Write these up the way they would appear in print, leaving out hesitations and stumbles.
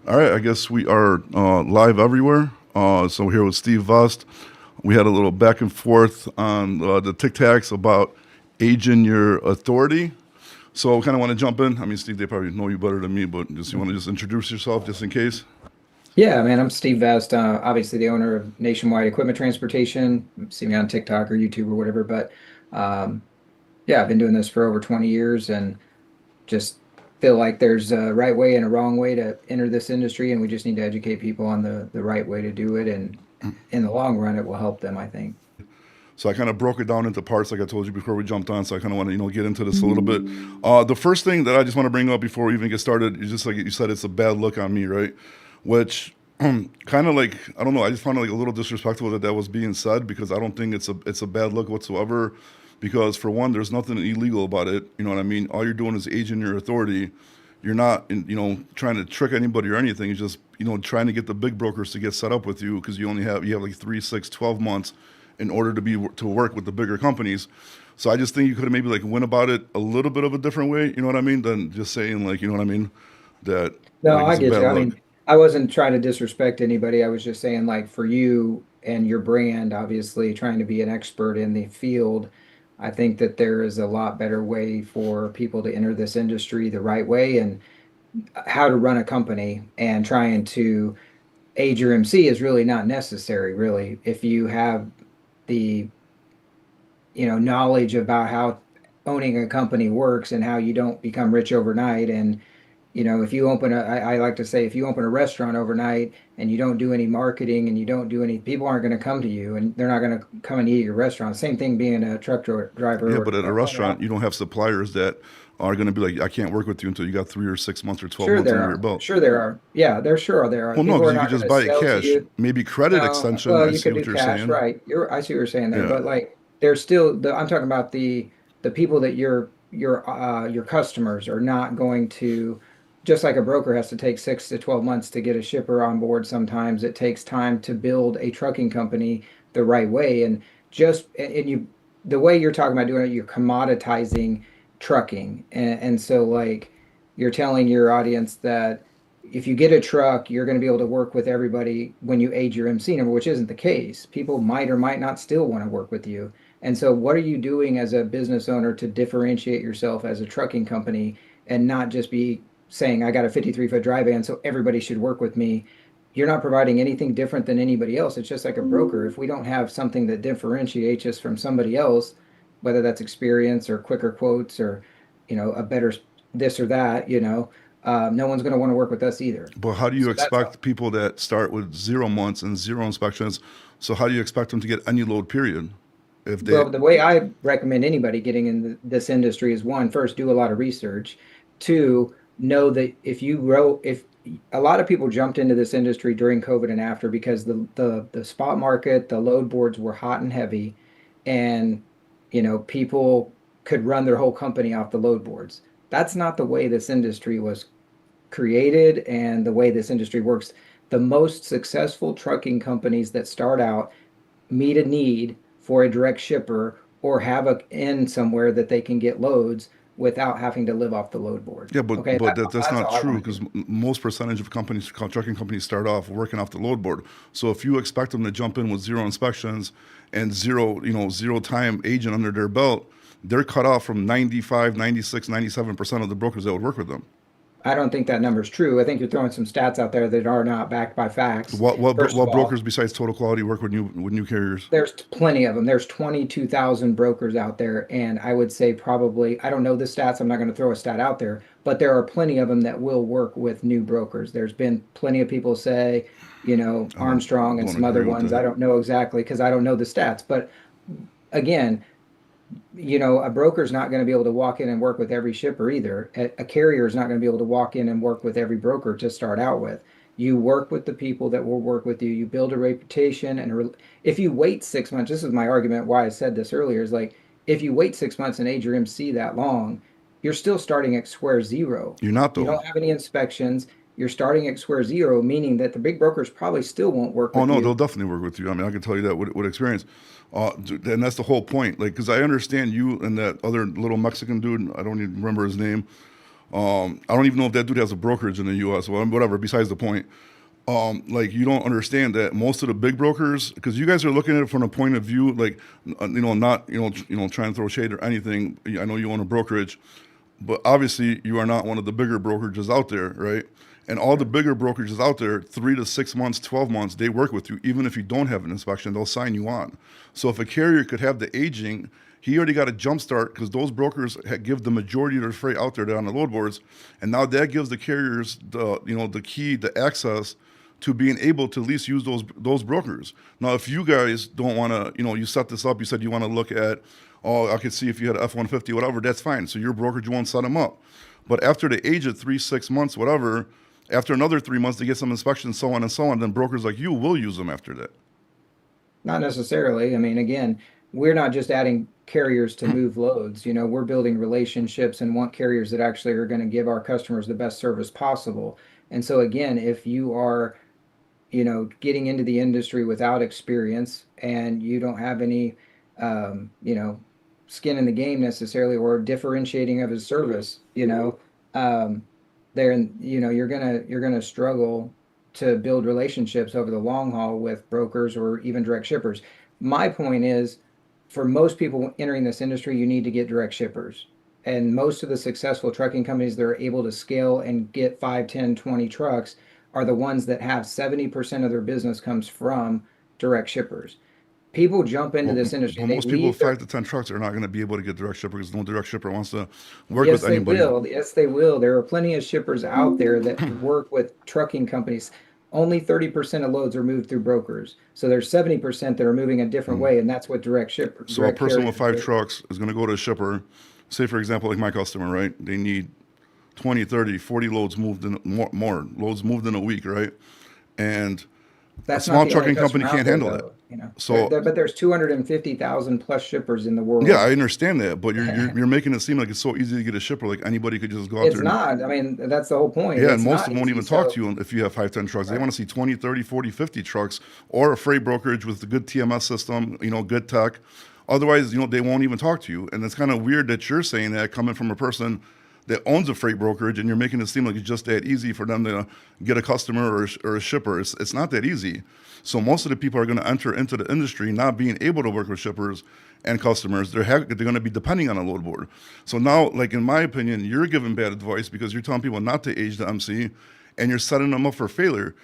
All right, I guess we are live everywhere. So we're here with Steve Vust. We had a little back and forth on the Tic Tacs about aging your authority. So kind of want to jump in. I mean, Steve, they probably know you better than me, but just you want to just introduce yourself just in case? Yeah, man, I'm Steve Vest, obviously the owner of Nationwide Equipment Transportation. See me on TikTok or YouTube or whatever. But um, yeah, I've been doing this for over 20 years and just feel like there's a right way and a wrong way to enter this industry, and we just need to educate people on the right way to do it. And in the long run, it will help them, I think. So I kind of broke it down into parts, like I told you before we jumped on. So I kind of want to, get into this a little bit. The first thing that I just want to bring up before we even get started is just like you said, it's a bad look on me, right? Which kind of like I don't know. I just found it like a little disrespectful that that was being said because I don't think it's a bad look whatsoever. Because for one, there's nothing illegal about it. You know what I mean? All you're doing is aging your authority. You're not, trying to trick anybody or anything. You're just, trying to get the big brokers to get set up with you because you have like 3, 6, 12 months in order to work with the bigger companies. So I just think you could have maybe like went about it a little bit of a different way. You know what I mean? Than just saying like, you know what I mean? That No, like I it's a get bad you. I look. mean, I wasn't trying to disrespect anybody. I was just saying, like, for you and your brand, obviously trying to be an expert in the field, I think that there is a lot better way for people to enter this industry the right way and how to run a company and trying to age your MC is really not necessary, really. If you have the, knowledge about how owning a company works and how you don't become rich overnight. And if you open I like to say, if you open a restaurant overnight and you don't do any marketing and you don't do any, people aren't going to come to you and they're not going to come and eat at your restaurant. Same thing being a driver Yeah, or, but at a or owner. restaurant, you don't have suppliers that are going to be like, I can't work with you until you got 3 or 6 months or 12 Sure months there under your are. belt. Sure there are. Yeah, there are. Well, no, People because are you could not going just to buy it sell to cash. you. Maybe credit No, extension. well, I you see could what do you're cash, saying. right? I see what you're saying there, Yeah. but like there's still I'm talking about the people that your customers are not going to, just like a broker has to take 6 to 12 months to get a shipper on board. Sometimes it takes time to build a trucking company the right way. And you the way you're talking about doing it, you're commoditizing trucking. And so like you're telling your audience that if you get a truck, you're going to be able to work with everybody when you age your MC number, which isn't the case. People might or might not still want to work with you. And so, what are you doing as a business owner to differentiate yourself as a trucking company and not just be saying, I got a 53-foot dry van, so everybody should work with me? You're not providing anything different than anybody else. It's just like a broker. If we don't have something that differentiates us from somebody else, whether that's experience or quicker quotes or, a better this or that, no one's going to want to work with us either. But how do you So that's how. expect people that start with 0 months and zero inspections? So how do you expect them to get any load period? If they, Well, the way I recommend anybody getting in this industry is one, first, do a lot of research. Two, know that if a lot of people jumped into this industry during COVID and after because the spot market, the load boards were hot and heavy, and people could run their whole company off the load boards. That's not the way this industry was created and the way this industry works. The most successful trucking companies that start out meet a need for a direct shipper or have a in somewhere that they can get loads without having to live off the load board. yeah, but Okay, but that's that's not all I true want to because do. most percentage of companies, trucking companies, start off working off the load board. So if you expect them to jump in with zero inspections and zero time agent under their belt, they're cut off from 95, 96, 97% of the brokers that would work with them. I don't think that number is true. I think you're throwing some stats out there that are not backed by facts. First of What all, brokers besides Total Quality work with new carriers? there's plenty of them. There's 22,000 brokers out there, and I would say probably, I don't know the stats, I'm not going to throw a stat out there, but there are plenty of them that will work with new brokers. There's been plenty of people say, I don't Armstrong and don't some other agree with ones. I that. don't know exactly because I don't know the stats, but again, a broker is not going to be able to walk in and work with every shipper either. A carrier is not going to be able to walk in and work with every broker to start out with. You work with the people that will work with you. You build a reputation, and if you wait 6 months, this is my argument why I said this earlier, is like if you wait 6 months and age your MC that long, you're still starting at square zero. You're not You though. don't have any inspections. You're starting at square zero, meaning that the big brokers probably still won't work Oh with no, they'll you. definitely work with you. I mean, I can tell you that with experience. And that's the whole point. Like, because I understand you and that other little Mexican dude. I don't even remember his name. I don't even know if that dude has a brokerage in the U.S. Well, whatever. Besides the point, like you don't understand that most of the big brokers, because you guys are looking at it from a point of view, like not trying to throw shade or anything. I know you own a brokerage, but obviously you are not one of the bigger brokerages out there, right? And all the bigger brokerages out there, 3 to 6 months, 12 months, they work with you. Even if you don't have an inspection, they'll sign you on. So if a carrier could have the aging, he already got a jump start because those brokers give the majority of their freight out there. They're on the load boards, and now that gives the carriers the key, the access to being able to at least use those brokers. Now, if you guys don't want to, you set this up, you said you want to look at, oh, I could see if you had an F-150, whatever, that's fine. So your brokerage won't set them up. But after the age of 3, 6 months, whatever, after another 3 months, they get some inspections, so on, then brokers like you will use them after that. Not necessarily. I mean, again, we're not just adding carriers to move loads. We're building relationships and want carriers that actually are going to give our customers the best service possible. And so again, if you are, getting into the industry without experience and you don't have any, skin in the game necessarily or differentiating of his service, um, there, you're gonna struggle to build relationships over the long haul with brokers or even direct shippers. My point is, for most people entering this industry, you need to get direct shippers. And most of the successful trucking companies that are able to scale and get 5, 10, 20 trucks are the ones that have 70% of their business comes from direct shippers. People jump into Well, this industry, well, they most people with leave their 5 to 10 trucks are not going to be able to get direct shipper because no direct shipper wants to work with Yes, they anybody. will. Yes, they will. There are plenty of shippers out there that work with trucking companies. Only 30% of loads are moved through brokers. So there's 70% that are moving a different way, and that's what So a direct person with carriers five do. trucks is going to go to a shipper, say for example, like my customer, right? They need 20, 30, 40 loads moved in more loads moved in a week, right? And a That's not small the only trucking company customer out can't there, handle it. though. So But there's 250,000 plus shippers in the yeah, world. I understand that, but you're making it seem like it's so easy to get a shipper, like anybody could just go out It's there and not. I mean, that's the whole point. yeah, and It's most not of them won't easy. even talk to So, you if you have 5, 10 trucks. They right. want to see 20, 30, 40, 50 trucks or a freight brokerage with a good TMS system, good tech. Otherwise, they won't even talk to you. And it's kind of weird that you're saying that coming from a person that owns a freight brokerage and you're making it seem like it's just that easy for them to get a customer or a shipper. It's not that easy. So most of the people are going to enter into the industry not being able to work with shippers and customers. They're going to be depending on a load board. So now, like in my opinion, you're giving bad advice because you're telling people not to age the MC and you're setting them up for failure.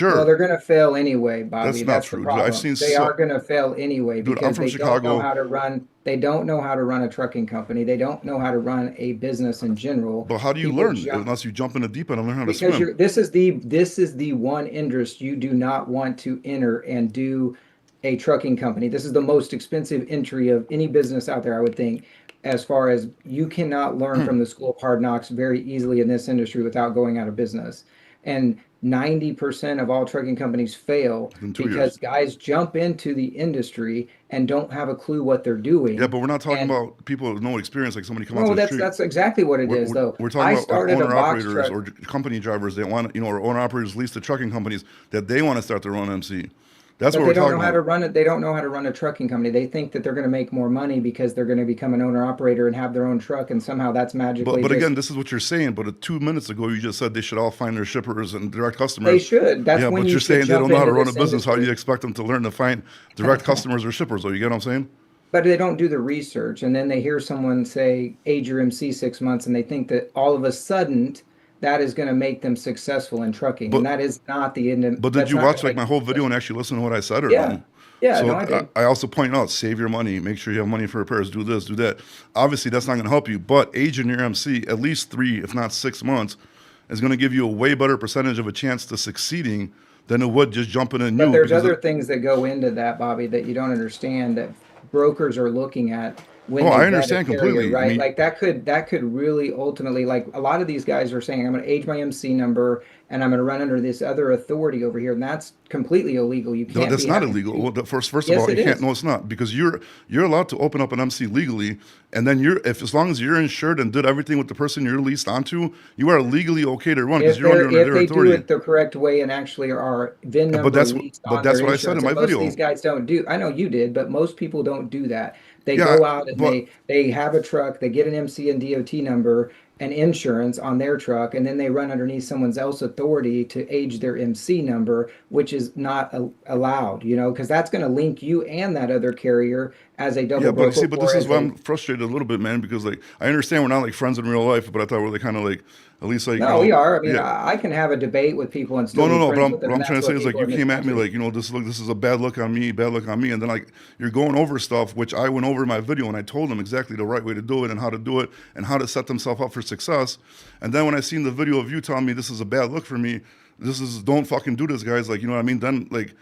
Well, Sure, they're going to fail anyway, Bobby. that's not That's the true, dude. I've problem. seen They are so, going to fail anyway dude. I'm because from they don't know Chicago. how to run. They don't know how to run a trucking company. They don't know how to run a business in general. But how do you People learn jump unless you jump in the deep end and learn how to because swim? this is the one interest you do not want to enter and do a trucking company. This is the most expensive entry of any business out there, I would think, as far as you cannot learn from the school of hard knocks very easily in this industry without going out of business. And 90% of all trucking companies fail In 2 years. because guys jump into the industry and don't have a clue what they're Yeah, doing. but we're not talking And about people with no experience, like somebody come out to well, the that's street. that's exactly what it We're, is, we're, though. we're talking I about like started a owner box operators truck. or company drivers that want to, or owner operators lease to trucking companies that they want to start their own MC. That's But what they we're don't talking know how to about. run it. They don't know how to run a trucking company. They think that they're going to make more money because they're going to become an owner operator and have their own truck, and somehow that's But magically but again, just this is what you're saying. But 2 minutes ago, you just said they should all find their shippers and direct they customers. should. That's Yeah, when but you you're should saying they don't jump know how to into run a this business. How do you industry. expect them to learn to find direct customers or shippers? Though you get what I'm saying? But they don't do the research, and then they hear someone say age your MC 6 months, and they think that all of a sudden that is going to make them successful in trucking, and But that is not the end. But did That's you not going watch to like make my them whole video and successful. actually listen to what I said or Yeah, no? yeah, no, So I did. I also point out, save your money, make sure you have money for repairs, do this, do that. Obviously, that's not going to help you, but aging your MC at least 3, if not 6 months, is going to give you a way better percentage of a chance to succeeding than it would just jumping in But new there's because other things that go into that, Bobby, that you don't understand that brokers are looking at when oh, they I vet a understand carrier, completely. I right? mean, Like that could really ultimately, like a lot of these guys are saying, I'm going to age my MC number and I'm going to run under this other authority over here, and that's completely illegal. You no, can't that's be not having illegal. two. Well, first of Yes, all, you it can't. is. No, it's not because you're allowed to open up an MC legally, and then you're if as long as you're insured and did everything with the person you're leased onto, you are legally okay to run because If you're they're under if their they do authority. it the correct way and actually are VIN But number leased but on their that's what I said in insurance, my and most of these video. guys don't do. I know you did, but most people don't do that. They Yeah, go out and but they have a truck, they get an MC and DOT number, and insurance on their truck, and then they run underneath someone else's authority to age their MC number, which is not allowed, because that's going to link you and that other carrier as a Yeah, double but you broker see, but this or is as why a I'm frustrated a little bit, man, because like I understand we're not like friends in real life, but I thought we're like kind of like at least like no, we are. I mean, yeah. I can have a debate with people and still No, no, be no. But friends with them, what and I'm trying that's to say what is like people you in this came at me country. like this look, this is a bad look on me, bad look on me, and then like you're going over stuff which I went over in my video and I told them exactly the right way to do it and how to do it and how to set themselves up for success. And then when I seen the video of you telling me this is a bad look for me, this is don't fucking do this, guys. Like you know what I mean? Then like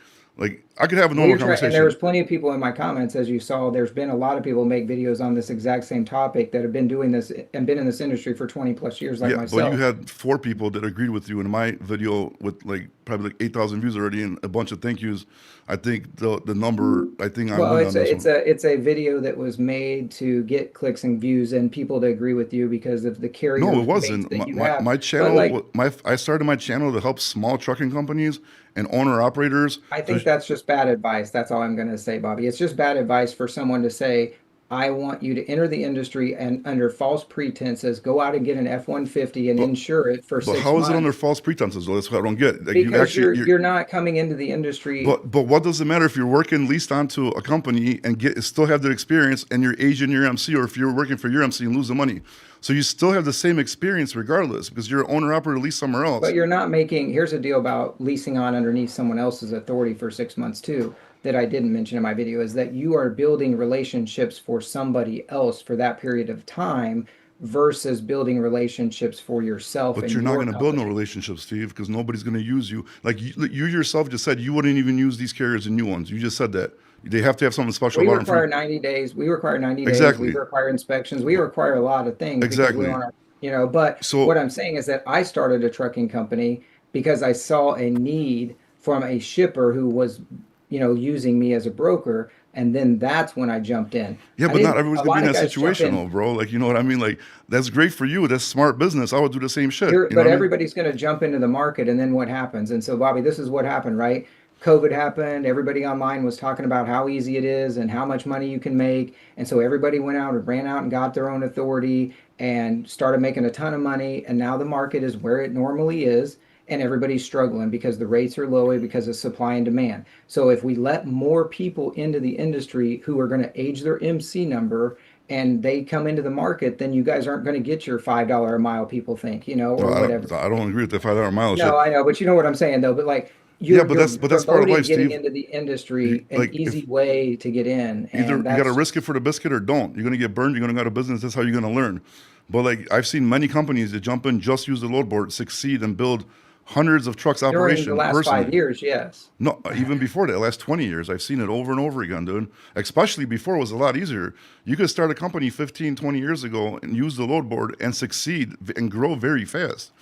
I could have a Well, normal you're trying, and there was conversation. plenty of people in my comments, as you saw. There's been a lot of people make videos on this exact same topic that have been doing this and been in this industry for 20 plus years, like Yeah, but you myself. had four people that agreed with you in my video with like probably like 8,000 views already and a bunch of thank yous. I think the number, I think I Well, win it's on a this it's one. a it's a video that was made to get clicks and views and people to agree with you because of the No, carrier it base wasn't. that you have. My But channel, like, I started my channel to help small trucking companies and owner operators. I To, think that's just bad advice. That's all I'm going to say, Bobby. It's just bad advice for someone to say, I want you to enter the industry and under false pretenses, go out and get an F-150 and but insure it for but six how is it under months false pretenses? Though? That's what I don't get. Like you because actually, you're not coming into the industry. but what does it matter if you're working leased onto a company and get still have the experience and you're aging your MC, or if you're working for your MC and lose the money? So you still have the same experience regardless because you're an owner operator leased somewhere But else. you're not making, here's a deal about leasing on underneath someone else's authority for 6 months too, that I didn't mention in my video, is that you are building relationships for somebody else for that period of time versus building relationships for yourself But and you're not your going to build no company. relationship, Steve, because nobody's going to use you. Like you yourself just said, you wouldn't even use these carriers and new ones. You just said that they have to have something special We about them for require you. 90 days. We require 90 days. We Exactly. require inspections. We But require a lot of things because we exactly. want to, but what So, I'm saying is that I started a trucking company because I saw a need from a shipper who was, using me as a broker. And then that's when I jumped in. yeah, I but not didn't, everyone's a gonna be lot in of that guys jump situation, in. though, bro. Like, you know what I mean? Like, that's great for you. That's smart business. I would do the same shit. You're, You know but what I mean? everybody's going to jump into the market, and then what happens? And so, Bobby, this is what happened, right? COVID happened. Everybody online was talking about how easy it is and how much money you can make. And so everybody went out and ran out and got their own authority and started making a ton of money. And now the market is where it normally is. And everybody's struggling because the rates are low because of supply and demand. So if we let more people into the industry who are going to age their MC number and they come into the market, then you guys aren't going to get your $5 a mile, people think, No, or whatever. I don't agree with that 5 hour mile shit. No, I know, but you know what I'm saying though. But like Yeah, you're but that's part of promoting life, getting Steve. into the industry, an Like, easy if way to get in, either and you got to that's risk it for the biscuit or don't. You're gonna get burned. You're gonna go out of business. That's how you're gonna learn. But like, I've seen many companies that jump in, just use the load board, succeed, and build hundreds of trucks during the operation last personally. 5 years, yes. No, even before that, last 20 years, I've seen it over and over again, dude. Especially before it was a lot easier. You could start a company 15, 20 years ago and use the load board and succeed and grow very fast.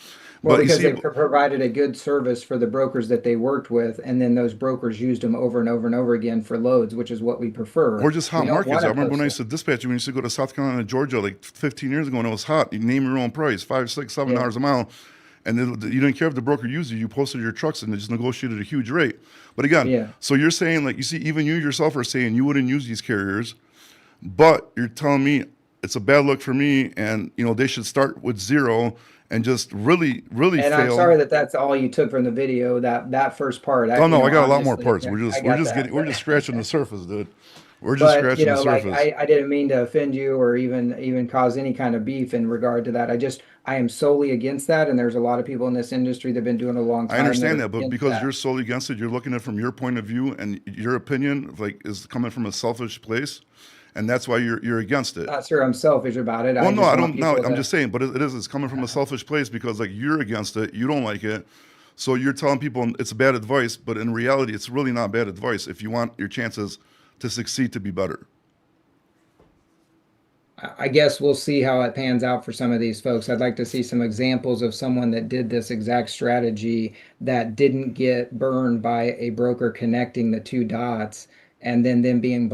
Well, But you because see, they provided a good service for the brokers that they worked with, and then those brokers used them over and over and over again for loads, which is what we prefer. or just We hot don't markets. want I to remember when I post used it. to dispatch, when I used to go to South Carolina, Georgia, like 15 years ago, and it was hot. You name your own price, 5, 6, seven Yeah, dollars a mile, and you didn't care if the broker used you. You posted your trucks and they just negotiated a huge rate. But again, yeah. so you're saying like you see, even you yourself are saying you wouldn't use these carriers, but you're telling me it's a bad look for me, and they should start with zero and just really, really And I'm fail. sorry that that's all you took from the video. That first part, Oh no, I got a lot more obviously, parts. yeah, I We're got just that, getting we're but. just scratching the surface, dude. We're just But scratching the like surface. I didn't mean to offend you or even cause any kind of beef in regard to that. I am solely against that, and there's a lot of people in this industry that have been doing it a long I time that understand are that, but against because you're that. solely against it, you're looking at it from your point of view, and your opinion like is coming from a selfish place, and that's why you're against it. Not sure I'm selfish about it. Well, I no, just I want don't. No, people I'm to. just saying, but it is. It's coming from a selfish place because like you're against it, you don't like it, so you're telling people it's bad advice, but in reality, it's really not bad advice if you want your chances to succeed to be better. I guess we'll see how it pans out for some of these folks. I'd like to see some examples of someone that did this exact strategy that didn't get burned by a broker connecting the two dots and then them being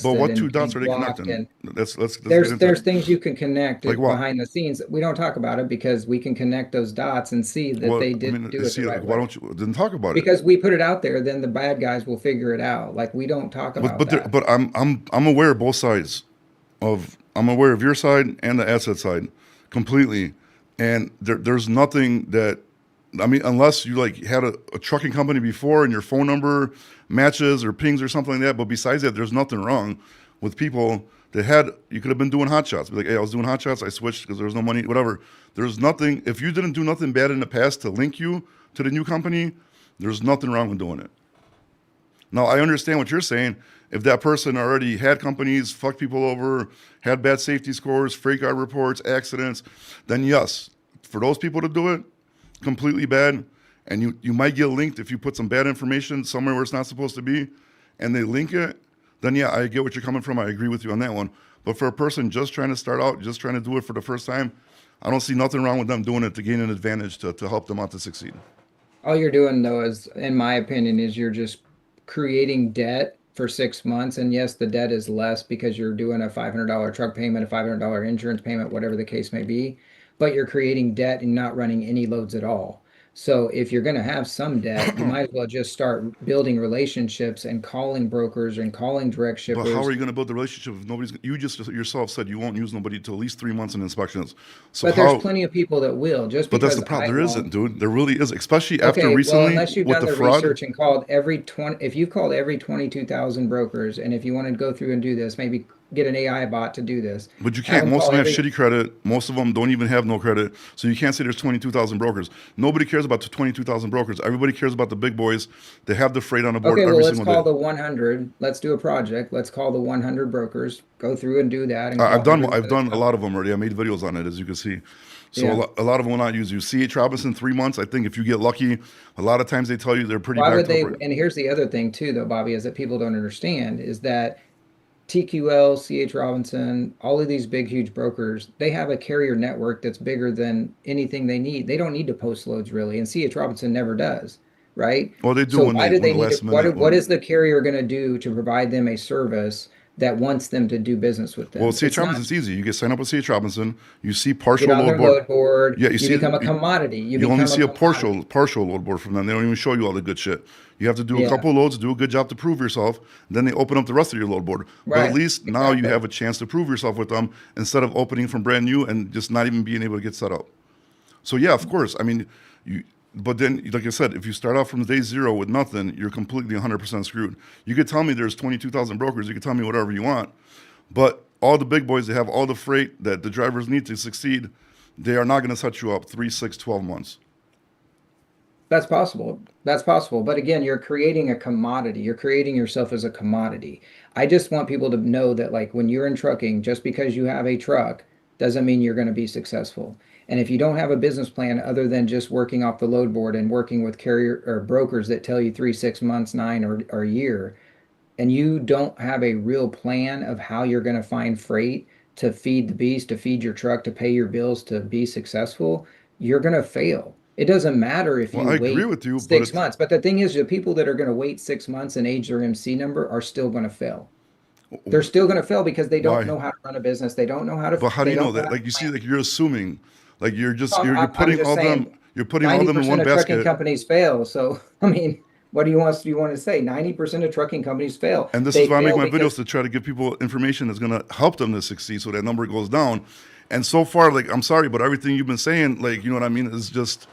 But blacklisted what and two getting dots are they blocked. connecting? And Let's get there's into things you can connect like it what? behind the scenes. We don't talk about it because we can connect those dots and see that What they I didn't mean, do it the see, like right why way. don't you didn't talk about it? Because we put it out there, then the bad guys will figure it out. Like we don't talk about that. But I'm aware of both sides. I'm aware of your side and the asset side completely. And there's nothing that, I mean, unless you like had a trucking company before and your phone number matches or pings or something like that. But besides that, there's nothing wrong with people that had, you could have been doing hot shots. Be like, hey, I was doing hot shots. I switched because there was no money, whatever. There's nothing, if you didn't do nothing bad in the past to link you to the new company, there's nothing wrong with doing it. Now, I understand what you're saying. If that person already had companies, fucked people over, had bad safety scores, freight guard reports, accidents, then yes, for those people to do it, completely bad. And you might get linked if you put some bad information somewhere where it's not supposed to be and they link it, then yeah, I get what you're coming from. I agree with you on that one. But for a person just trying to start out, just trying to do it for the first time, I don't see nothing wrong with them doing it to gain an advantage to help them out to succeed. All you're doing though is, in my opinion, is you're just creating debt for 6 months. And yes, the debt is less because you're doing a $500 truck payment, a $500 insurance payment, whatever the case may be. But you're creating debt and not running any loads at all. So if you're going to have some debt, you might as well just start building relationships and calling brokers and calling direct But how are shippers. you going to build the relationship if nobody's? You just yourself said you won't use nobody till at least 3 months in inspections. So But there's how? plenty of people that will, just But that's the because problem. I There isn't, won't. dude. There really is, especially after Okay, well, recently unless you've with done the the fraud. research and called every 20, if you've called every 22,000 brokers, and if you want to go through and do this, maybe get an AI bot to do this. But you Have can't. them Most call of them have every, shitty credit. Most of them don't even have no credit. So you can't say there's 22,000 brokers. Nobody cares about the 22,000 brokers. Everybody cares about the big boys. They have the freight on the board okay, well, every let's single call day. the 100. Let's do a project. Let's call the 100 brokers, go through and do that and I've call done every one I've of those done a lot of companies. them already. I made videos on it, as you can see. So Yeah. a lot of them will not use you. C.H. Robinson, 3 months. I think if you get lucky, a lot of times they tell you they're pretty Why would backed up they? right. And here's the other thing too, though, Bobby, is that people don't understand is that TQL, CH Robinson, all of these big, huge brokers, they have a carrier network that's bigger than anything they need. They don't need to post loads really, and CH Robinson never does, right? Well, they do So why do when they the need to? last minute. What When, is the carrier going to do to provide them a service that wants them to do business with well, them? C.H. It's not. Robinson's easy. You get signed up with C.H. Robinson. You see You get partial on load their board. load board, Yeah, you you see. become a commodity. You You only become a see a commodity. partial load board from them. They don't even show you all the good shit. You have to do a Yeah, couple loads, do a good job to prove yourself. Then they open up the rest of your load board. But at right. least now you Exactly. have a chance to prove yourself with them instead of opening from brand new and just not even being able to get set up. So yeah, of course. I mean, you. But then, like I said, if you start off from day zero with nothing, you're completely 100% screwed. You could tell me there's 22,000 brokers. You could tell me whatever you want. But all the big boys, they have all the freight that the drivers need to succeed. They are not going to set you up 3, 6, 12 months. That's possible. That's possible. But again, you're creating a commodity. You're creating yourself as a commodity. I just want people to know that, like, when you're in trucking, just because you have a truck doesn't mean you're going to be successful. And if you don't have a business plan other than just working off the load board and working with carrier or brokers that tell you 3, 6 months, nine, or a year, and you don't have a real plan of how you're going to find freight to feed the beast, to feed your truck, to pay your bills, to be successful, you're going to fail. It doesn't matter if Well, you I agree wait with you, but six it's months. But the thing is, the people that are going to wait 6 months and age their MC number are still going to fail. They're still going to fail because they don't why? know how to run a business. They don't know how to, But how do they you know don't know how that? to Like you see, plan. like you're assuming, like you're So just you're I'm putting just all saying them you're putting all them in 90% one of trucking basket. companies fail. So, I mean, what do you want to say? 90% of trucking companies fail. And this is They why I make fail my because videos to try to give people information that's going to help them to succeed, so that number goes down. And so far, like I'm sorry, but everything you've been saying, like you know what I mean, is just,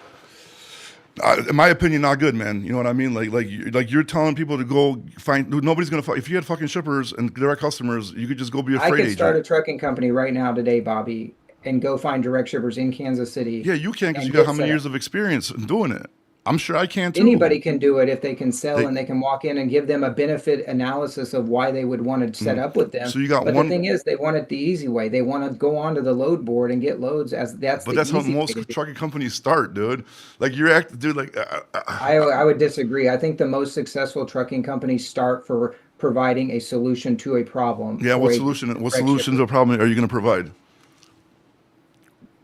in my opinion, not good, man. You know what I mean? Like you're telling people to go find. Dude, nobody's gonna. If you had fucking shippers and direct customers, you could just go be a I freight could start agent. a trucking company right now today, Bobby, and go find direct shippers in Kansas City Yeah, you can because you and got get how many set up. years of experience in doing it. I'm sure I can too. Anybody can do it if they can sell They, and they can walk in and give them a benefit analysis of why they would want to set mm. up with them. So you got But the one, thing is, they want it the easy way. They want to go onto the load board and get loads as that's but the that's how easy way most to do it. trucking companies start, dude. Like you're act, dude. Like I would disagree. I think the most successful trucking companies start for providing a solution to a problem yeah. for What a solution? What direct solutions shipper. or problem are you going to provide?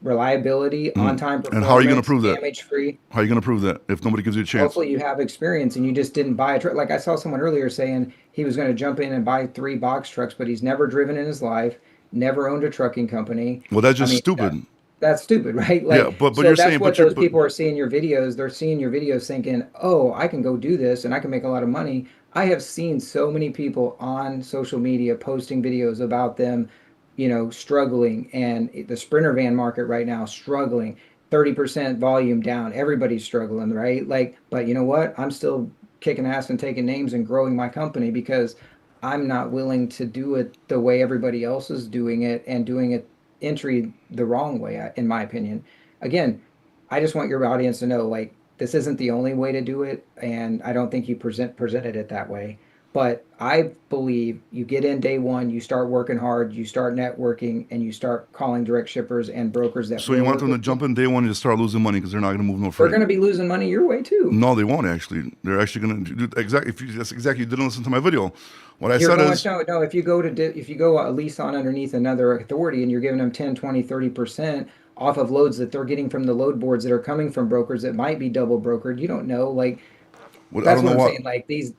Reliability, on-time And how are you going to performance, prove that? damage-free. How are you going to prove that if nobody gives you a chance? Hopefully you have experience and you just didn't buy a truck. Like I saw someone earlier saying he was going to jump in and buy 3 box trucks, but he's never driven in his life, never owned a trucking company. Well, that's I just mean, that stupid. that's stupid, right? Yeah, Like, but so you're that's saying, what but you're those but people are seeing your videos. They're seeing your videos thinking, oh, I can go do this and I can make a lot of money. I have seen so many people on social media posting videos about them struggling, and the Sprinter van market right now struggling, 30% volume down. Everybody's struggling, right? Like, but you know what? I'm still kicking ass and taking names and growing my company because I'm not willing to do it the way everybody else is doing it and doing it entry the wrong way, in my opinion. Again, I just want your audience to know, like, this isn't the only way to do it, and I don't think you presented it that way. But I believe you get in day one, you start working hard, you start networking, and you start calling direct shippers and brokers that So you will want work them to with you. jump in day one and just start losing money because they're not going to move no They're freight. going to be losing money your way too. No, they won't actually. They're actually going to do exactly. If you that's exactly, you didn't listen to my video. What I You're said going, is, no, if you go if you go lease on underneath another authority and you're giving them 10, 20, 30% off of loads that they're getting from the load boards that are coming from brokers that might be double brokered, you don't know. Like, what I that's don't what know I'm what, saying. Like these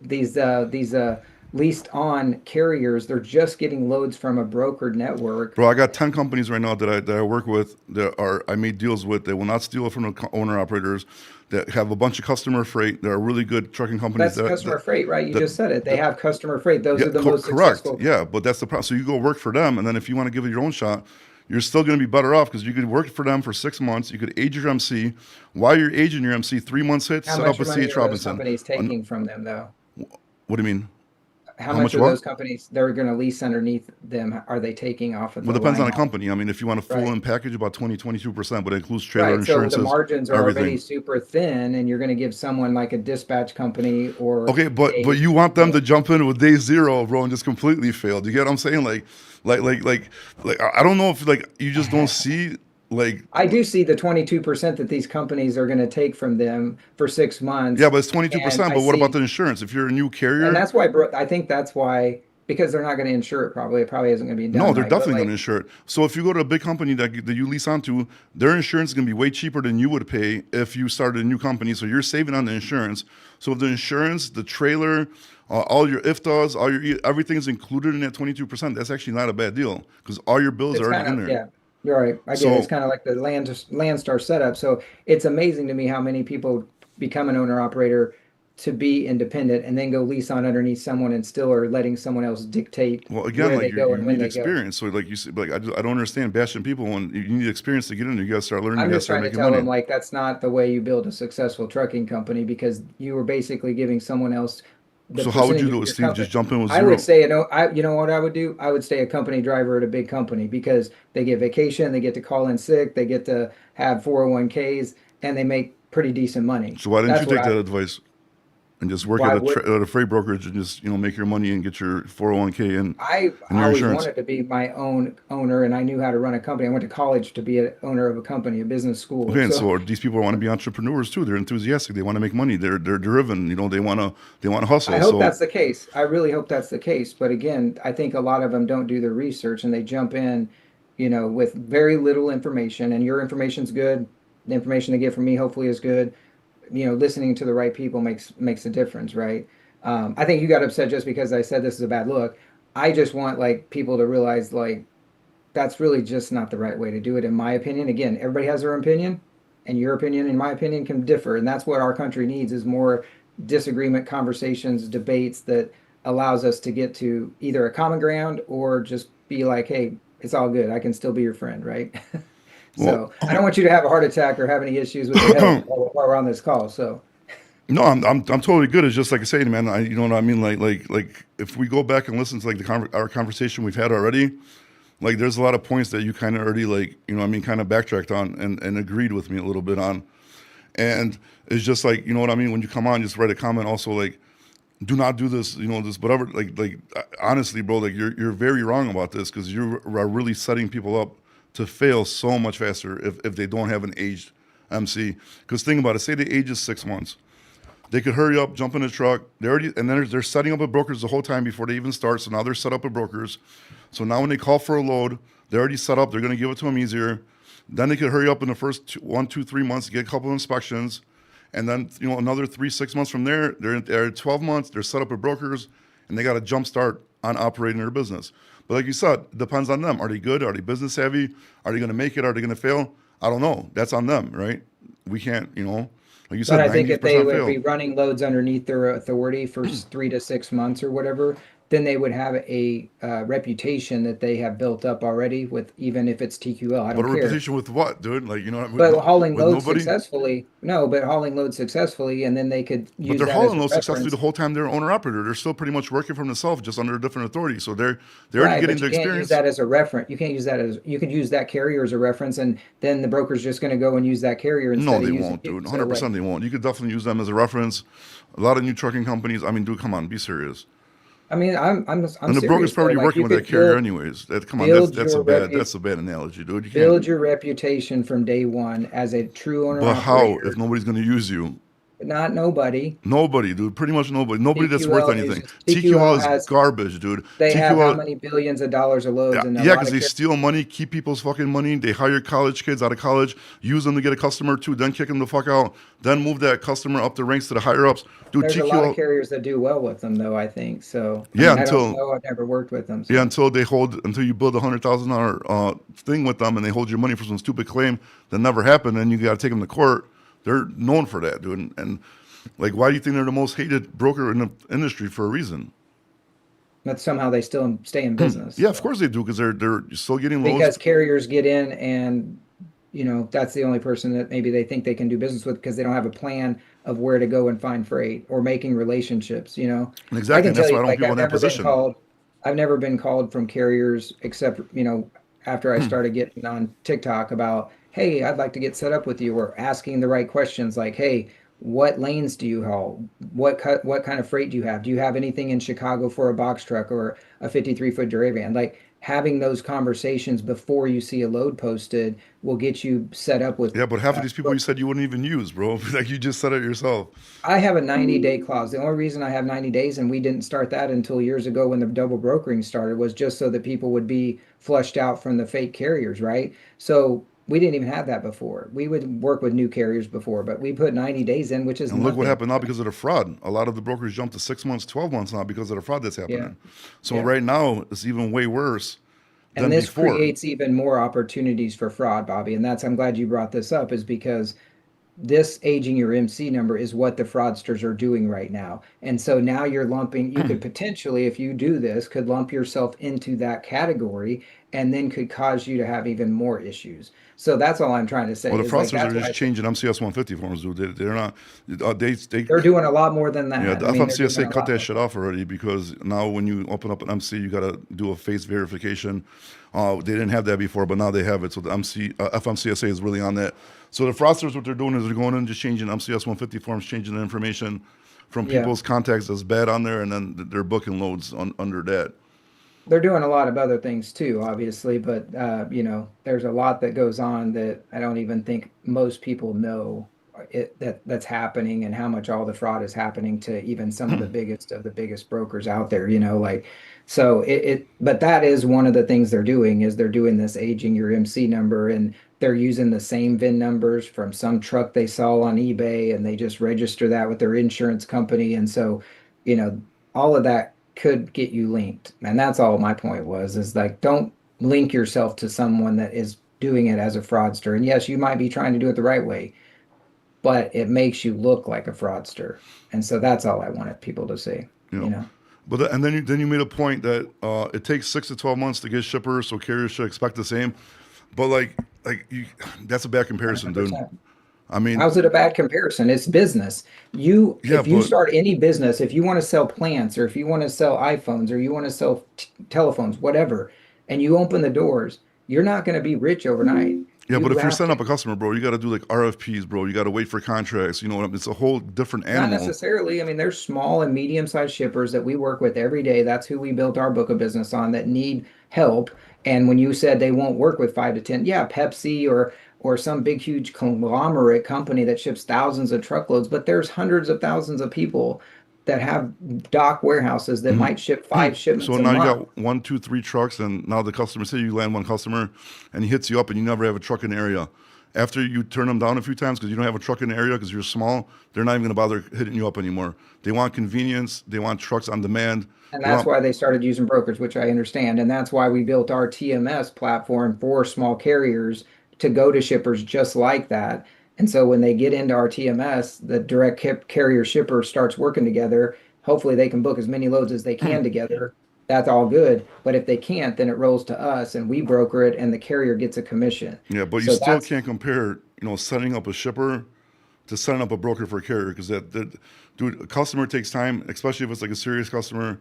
leased on carriers, they're just getting loads from a brokered network. bro. I got 10 companies right now that I work with that are I made deals with. They will not steal it from the owner operators. That have a bunch of customer freight. There are really good trucking companies That's that customer freight, right? You that, just said it. They that have customer freight. Those yeah, are the most correct. successful. Yeah, but that's the problem. So you go work for them, and then if you want to give it your own shot, you're still going to be better off because you could work for them for 6 months. You could age your MC. While you're aging your MC, 3 months hits, How set up much with money CH are those Robinson. companies An- taking from them, though? what do you mean? How How much much are what? those companies they're going to lease underneath them are they taking off of Well, the it depends on line the haul? company. I mean, if you want a full Right. in package, about 20, 22%, but it includes trailer Right. So the insurances, margins are already everything. super thin, and you're going to give someone like a dispatch company or Okay, but a, you want them you to jump in with day zero, bro, and just completely fail. Do you get what I'm saying? Like, I don't know if like you just don't know, see like I do see the 22% that these companies are going to take from them for six yeah, months. but it's And 22%. I But what about see, the insurance? If you're a new and carrier, that's why, I think that's why, because they're not going to insure it probably. It probably isn't going to be no, done they're right. But definitely going to like, insure it. So if you go to a big company that you lease onto, their insurance is going to be way cheaper than you would pay if you started a new company. So you're saving on the insurance. So if the insurance, the trailer, all your IFTAs, everything's included in that 22%. That's actually not a bad deal because all your bills are it's already kind in of, there. yeah, you're right. I get it. It's So kind of like the Landstar setup. So it's amazing to me how many people become an owner operator to be independent and then go lease on underneath someone and still are letting someone else dictate well, again, where like they you go you and when need they go. experience. So like you said, like I don't understand bashing people when you need experience to get in there. You got to start learning. You I'm got to just start trying to making tell them money. like that's not the way you build a successful trucking company because you were basically giving someone else the So how would you percentage of do it, your Steve? company. Just jump in with I would zero. say, you know what I would do? I would stay a company driver at a big company because they get vacation, they get to call in sick, they get to have 401ks, and they make pretty decent money. So why didn't you That's what take I, that advice and just work why would at a freight brokerage and just make your money and get your 401k and I your always insurance? wanted to be my own owner and I knew how to run a company. I went to college to be an owner of a company, a business school. Okay, and So so these people want to be entrepreneurs too. They're enthusiastic. They want to make money. They're driven. They want to I hustle. hope So that's the case. I really hope that's the case. But again, I think a lot of them don't do their research and they jump in, with very little information. And your information's good. The information they get from me hopefully is good. Listening to the right people makes a difference, right? I think you got upset just because I said this is a bad look. I just want like people to realize like that's really just not the right way to do it, in my opinion. Again, everybody has their opinion, and your opinion and my opinion can differ, and that's what our country needs is more disagreement, conversations, debates that allows us to get to either a common ground or just be like, hey, it's all good. I can still be your friend, right? well, So I don't want you to have a heart attack or have any issues with your health while we're on this call. So no, I'm totally good. It's just like I say, man. You know what I mean? Like if we go back and listen to like our conversation we've had already, like there's a lot of points that you kind of already like kind of backtracked on and agreed with me a little bit on. And it's just like, you know what I mean? When you come on, just write a comment also like, do not do this, this whatever. Honestly, bro, like you're very wrong about this because you are really setting people up to fail so much faster if they don't have an aged MC. Because think about it, say the age is 6 months. They could hurry up, jump in the truck. They already and then they're setting up with brokers the whole time before they even start. So now they're set up with brokers. So now when they call for a load, they're already set up. They're going to give it to them easier. Then they could hurry up in the first 1, 2, 3 months, get a couple of inspections, and then another 3, 6 months from there, they're at 12 months. They're set up with brokers, and they got a jump start on operating their business. But like you said, it depends on them. Are they good? Are they business savvy? Are they going to make it? Are they going to fail? I don't know. That's on them, right? We can't, like you but said, I think if they 90% would fail. be running loads underneath their authority for 3 to 6 months or whatever, then they would have a reputation that they have built up already with, even if it's TQL, I But don't a care. reputation with what, dude? Like, with But hauling with loads nobody. successfully, no, but hauling loads successfully, and then they could But use they're that as hauling a those successfully the reference. whole time they're owner operator. They're still pretty much working for themselves, just under a different authority. So they're already Right, getting but the you can't use experience. that as a reference. You can't use that as, you could use that carrier as a reference, and then the broker's just going to go and use that carrier No, instead of they using won't, you. dude. So like, 100% they won't. You could definitely use them as a reference. A lot of new trucking companies. I mean, dude, come on, be serious. I mean, I'm And the broker's serious though. probably Like working you with that could carrier anyways. Come on, build that's a your bad repu that's a bad analogy, dude. You can't. build your reputation from day one as a true owner But how if operator. nobody's going to use you? Not nobody. Nobody, dude. Pretty much nobody. Nobody that's worth TQL anything. uses TQL TQL is has garbage, dude. they have how TQL. many billions of dollars of Yeah, loads, and a yeah, lot because of they carriers. steal money, keep people's fucking money. They hire college kids out of college, use them to get a customer too, then kick them the fuck out, then move that customer up the ranks to the higher ups. Dude, There's a lot of TQL. carriers that do well with them, though, I think. So, I Yeah, mean, I don't until know. I've never worked with them. yeah, So, until they hold until you build $100,000 thing with them and they hold your money for some stupid claim that never happened, and you got to take them to court. They're known for that, dude. And like, why do you think they're the most hated broker in the industry for a reason? but somehow they still stay in business. Yeah, of So, course they do because they're still getting loads. because carriers get in and, that's the only person that maybe they think they can do business with because they don't have a plan of where to go and find freight or making relationships. And I exactly, can and tell that's why you, I don't want like, people in that position. I've never been called from carriers except, after I started getting on TikTok about, hey, I'd like to get set up with you, or asking the right questions like, hey, what lanes do you haul? What kind of freight do you have? Do you have anything in Chicago for a box truck or a 53-foot dray van? Like, having those conversations before you see a load posted will get you set up with Yeah, but half of these people you brokers. said you wouldn't even use, bro. Like you just said it yourself. I have a 90-day clause. The only reason I have 90 days, and we didn't start that until years ago when the double brokering started, was just so that people would be flushed out from the fake carriers, right? So we didn't even have that before. We would work with new carriers before, but we put 90 days in, which is And look what nothing. happened now because of the fraud. A lot of the brokers jumped to 6 months, 12 months now because of the fraud that's Yeah, happening. So yeah. right now it's even way worse And than this before. creates even more opportunities for fraud, Bobby. And that's, I'm glad you brought this up, is because this aging your MC number is what the fraudsters are doing right now. And so now you could potentially, if you do this, could lump yourself into that category and then could cause you to have even more issues. So that's all I'm trying to Well, say the is like, fraudsters are that's why just I say changing MCS 150 forms, dude. They're not. They they're doing a lot more than Yeah, that. the I mean, they're doing FMCSA a cut lot that more. shit off already because now when you open up an MC, you got to do a face verification. They didn't have that before, but now they have it. So the FMCSA is really on that. So the fraudsters, what they're doing is they're going in and just changing MCS 150 forms, changing the information from Yeah. people's contacts that's bad on there, and then they're booking loads under that. They're doing a lot of other things too, obviously, but there's a lot that goes on that I don't even think most people know that's happening, and how much all the fraud is happening to even some of the biggest brokers out there, like, so but that is one of the things they're doing, is they're doing this aging your MC number, and they're using the same VIN numbers from some truck they saw on eBay, and they just register that with their insurance company. And so, you know, all of that could get you linked. And that's all my point was, is like, don't link yourself to someone that is doing it as a fraudster. And yes, you might be trying to do it the right way, but it makes you look like a fraudster. And so that's all I wanted people to see, You you know, know. and then you made a point that it takes 6 to 12 months to get shippers, so carriers should expect the same. But that's a bad comparison, dude. 100%. I mean, How's it a bad comparison? It's business. yeah, If you but start any business, if you want to sell plants, or if you want to sell iPhones, or you want to sell telephones, whatever, and you open the doors, you're not going to be rich overnight. Yeah, but You if you're have setting to. up a customer, bro, you got to do like RFPs, bro. You got to wait for contracts. You know, it's a whole different Not animal. necessarily. I mean, there's small and medium-sized shippers that we work with every day. That's who we built our book of business on, that need help. And when you said they won't work with 5 to 10, yeah, Pepsi or some big huge conglomerate company that ships thousands of truckloads, but there's hundreds of thousands of people that have dock warehouses that might ship five So shipments a now you month. got one, two, three trucks, and now the customer, say you land one customer, and he hits you up, and you never have a truck in the area. After you turn them down a few times because you don't have a truck in the area because you're small, they're not even going to bother hitting you up anymore. They want convenience. They want trucks on demand. And They that's want why they started using brokers, which I understand. And that's why we built our TMS platform for small carriers to go to shippers just like that. And so when they get into our TMS, the direct carrier shipper starts working together. hopefully they can book as many loads as they can together. That's all good. But if they can't, then it rolls to us and we broker it and the carrier gets a commission. Yeah, but you So still that's can't compare, setting up a shipper to setting up a broker for a carrier because dude, a customer takes time, especially if it's like a serious customer.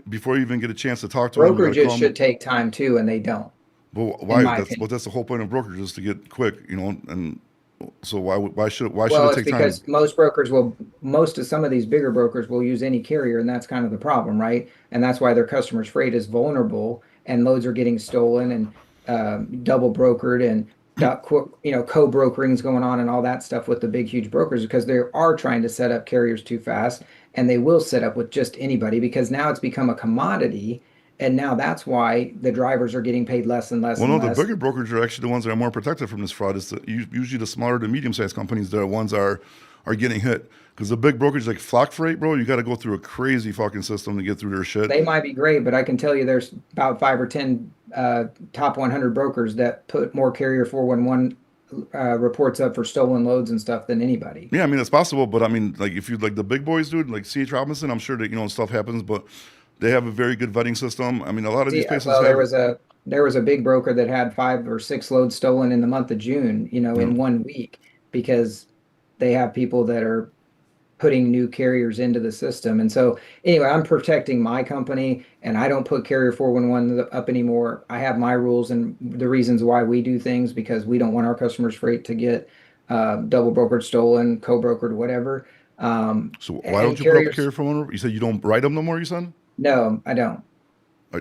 Before you even get a chance to talk to them, you got to brokerages come. should take time too, and they don't, But in why? my Well, opinion. that's the whole point of brokerage is to get quick, and so why should Well, it it's take time? because most of some of these bigger brokers will use any carrier, and that's kind of the problem, right? And that's why their customers' freight is vulnerable, and loads are getting stolen and double brokered and co-brokering's going on and all that stuff with the big, huge brokers because they are trying to set up carriers too fast, and they will set up with just anybody because now it's become a commodity, and now that's why the drivers are getting paid less and less Well, and no, the less. bigger brokers are actually the ones that are more protected from this fraud. Usually the smaller to medium sized companies that are ones are getting hit because the big brokers like Flock Freight, bro, you got to go through a crazy fucking system to get through their shit. They might be great, but I can tell you there's about 5 or 10 top 100 brokers that put more carrier 411 reports up for stolen loads and stuff than anybody. Yeah, I mean it's possible, but I mean like if you like the big boys, dude, like C.H. Robinson, I'm sure that stuff happens, but they have a very good vetting system. I mean, a lot of these See, places well, have, there was a big broker that had 5 or 6 loads stolen in the month of June, you know, in one week because they have people that are putting new carriers into the system. And so anyway, I'm protecting my company and I don't put carrier 411 up anymore. I have my rules and the reasons why we do things because we don't want our customers' freight to get double brokered, stolen, co-brokered, whatever. so why don't And you put up a carriers, carrier 401? You said you don't write them no more, you said? no, I don't.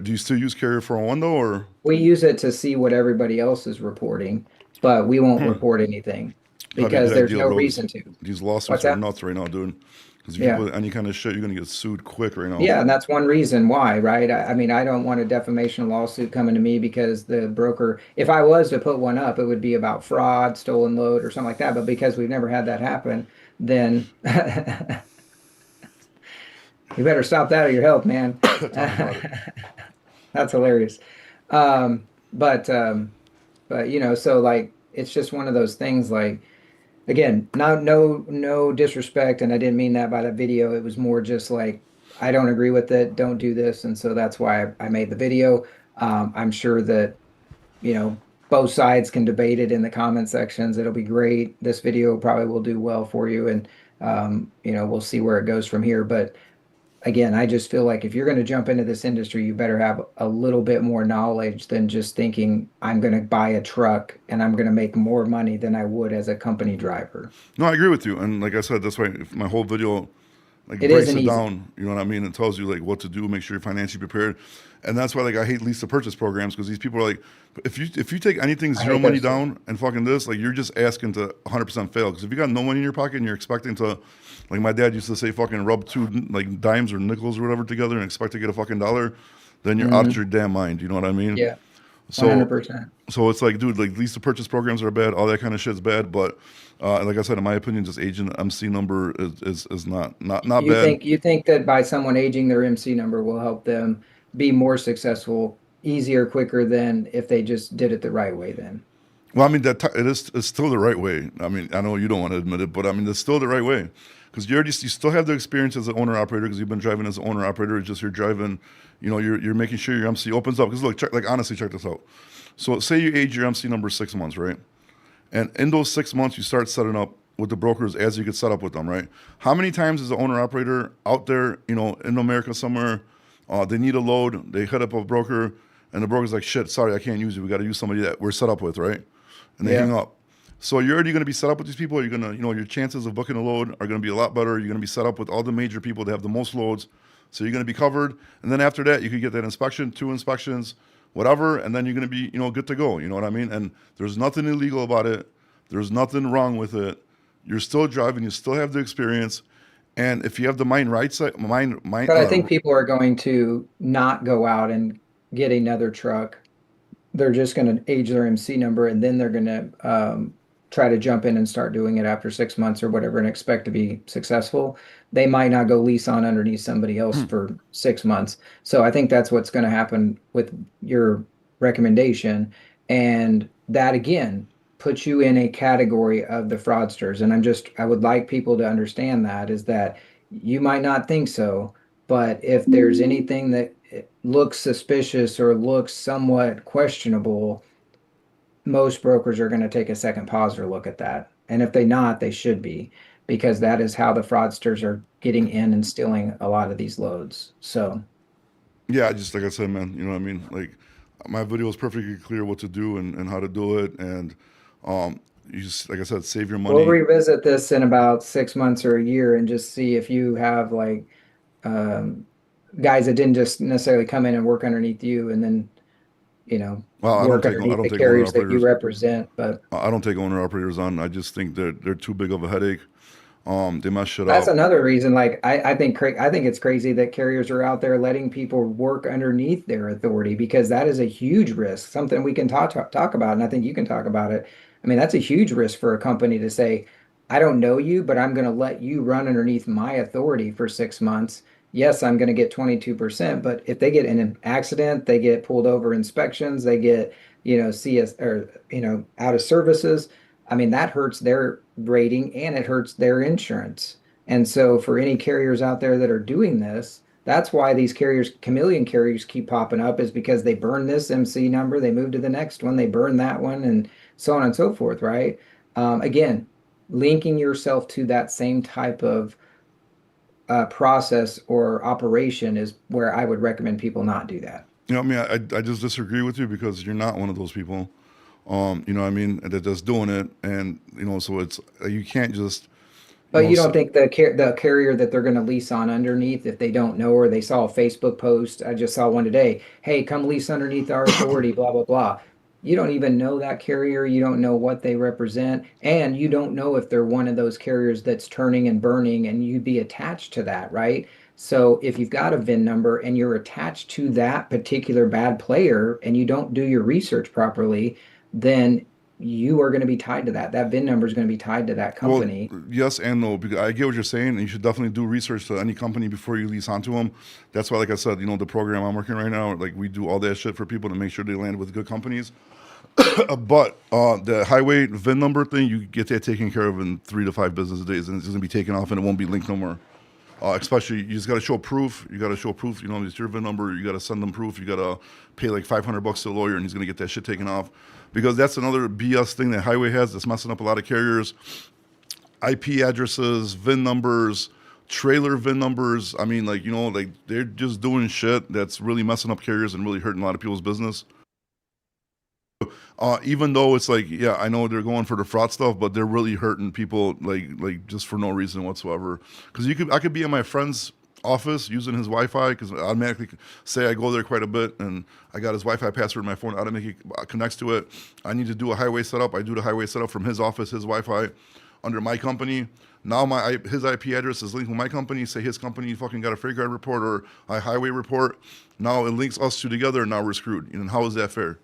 Do you still use carrier 401 though, or We use it to see what everybody else is reporting, but we won't report anything probably a because good there's idea, no bro? reason to. These What's lawsuits are that? nuts right now, dude. Because if you Yeah. put any kind of shit, you're gonna get sued quick right now. Yeah, and that's one reason why, right? I mean, I don't want a defamation lawsuit coming to me because the broker, if I was to put one up, it would be about fraud, stolen load, or something like that. But because we've never had that happen, then you better stop that or your health, man. Tell me about it. That's hilarious. Um, but so like it's just one of those things like again, no disrespect, and I didn't mean that by the video. It was more just like I don't agree with it, don't do this, and so that's why I made the video. I'm sure that both sides can debate it in the comment sections. It'll be great. This video probably will do well for you, and we'll see where it goes from here. But again, I just feel like if you're going to jump into this industry, you better have a little bit more knowledge than just thinking I'm going to buy a truck and I'm going to make more money than I would as a company driver. No, I agree with you, and like I said, that's why if my whole video like It breaks isn't it easy. down. You know what I mean? It tells you like what to do, make sure you're financially prepared, and that's why like I hate lease to purchase programs because these people are like, if you take anything I zero hate money those too. down and fucking this, like you're just asking to 100% fail. Because if you got no money in your pocket and you're expecting to, like my dad used to say, fucking rub two like dimes or nickels or whatever together and expect to get a fucking dollar, then you're out of Hmm. your damn mind. You know what I mean? Yeah, So 100%. so it's like, dude, like lease to purchase programs are bad. All that kind of shit's bad. But like I said, in my opinion, just agent MC number is not bad. You think that by someone aging their MC number will help them be more successful, easier, quicker than if they just did it the right way then. Well, I mean it is it's still the right way. I mean, I know you don't want to admit it, but I mean it's still the right way because you still have the experience as an owner operator because you've been driving as an owner operator. It's just you're driving, you're making sure your MC opens up. Because look, like honestly, check this out. So say you age your MC number 6 months, right? And in those 6 months, you start setting up with the brokers as you get set up with them, right? How many times is the owner operator out there, in America somewhere, they need a load, they hit up a broker, and the broker's like, shit, sorry, I can't use you. We got to use somebody that we're set up with, right? And they hang Yeah. up. So you're already going to be set up with these people. You're going to, your chances of booking a load are going to be a lot better. You're going to be set up with all the major people that have the most loads. So you're going to be covered. And then after that, you could get that inspection, 2 inspections, whatever, and then you're going to be, good to go. You know what I mean? And there's nothing illegal about it. There's nothing wrong with it. You're still driving. You still have the experience. And if you have the mind right side, But I think people are going to not go out and get another truck. They're just going to age their MC number and then they're going to try to jump in and start doing it after 6 months or whatever and expect to be successful. They might not go lease on underneath somebody else for 6 months. So I think that's what's going to happen with your recommendation. And that again puts you in a category of the fraudsters. And I would like people to understand that is that you might not think so, But if there's anything that looks suspicious or looks somewhat questionable, most brokers are going to take a second pause or look at that. And if they not, they should be, because that is how the fraudsters are getting in and stealing a lot of these loads. So Yeah, just like I said, man, you know what I mean? Like my video is perfectly clear what to do and how to do it. And you just, like I said, save your we'll money. revisit this in about 6 months or a year and just see if you have like um, guys that didn't just necessarily come in and work underneath you and then, Well, work I underneath don't the take owner carriers that you operators. represent. But I don't take owner operators on. I just think they're too big of a headache. They mess shit that's up. another reason. Like I think it's crazy that carriers are out there letting people work underneath their authority because that is a huge risk. Something we can talk about, and I think you can talk about it. I mean, that's a huge risk for a company to say, "I don't know you, but I'm going to let you run underneath my authority for 6 months." Yes, I'm going to get 22%, but if they get in an accident, they get pulled over inspections, they get, CS or, out of services. I mean, that hurts their rating and it hurts their insurance. And so, for any carriers out there that are doing this, that's why these carriers, chameleon carriers, keep popping up, is because they burn this MC number, they move to the next one, they burn that one, and so on and so forth, right? Again, linking yourself to that same type of process or operation is where I would recommend people not do that. You know, what I mean, I just disagree with you because you're not one of those people. You know, what I mean, that just doing it, and so it's you can't just, you But know, you s don't think the carrier that they're going to lease on underneath, if they don't know or they saw a Facebook post, I just saw one today, hey, come lease underneath our authority, blah, blah, blah. You don't even know that carrier. You don't know what they represent. And you don't know if they're one of those carriers that's turning and burning and you'd be attached to that, right? So if you've got a VIN number and you're attached to that particular bad player and you don't do your research properly, then you are going to be tied to that. That VIN number is going to be tied to that well, company. yes and no. Because I get what you're saying, and you should definitely do research to any company before you lease onto them. That's why, like I said, the program I'm working right now, like we do all that shit for people to make sure they land with good companies. But the highway VIN number thing, you get that taken care of in 3 to 5 business days, and it's going to be taken off, and it won't be linked no more. Especially, you just got to show proof. You got to show proof. It's your VIN number. You got to send them proof. You got to pay like $500 to a lawyer, and he's going to get that shit taken off. Because that's another BS thing that Highway has that's messing up a lot of carriers. IP addresses, VIN numbers, trailer VIN numbers. I mean, like like they're just doing shit that's really messing up carriers and really hurting a lot of people's business. Even though it's like, yeah, I know they're going for the fraud stuff, but they're really hurting people like just for no reason whatsoever. Because I could be in my friend's office using his Wi-Fi because I automatically say I go there quite a bit, and I got his Wi-Fi password in my phone. Automatically connects to it. I need to do a highway setup. I do the highway setup from his office, his Wi-Fi, under my company. Now his IP address is linked with my company. Say his company fucking got a freight guard report or a highway report. Now it links us two together, and now we're screwed. How is that fair?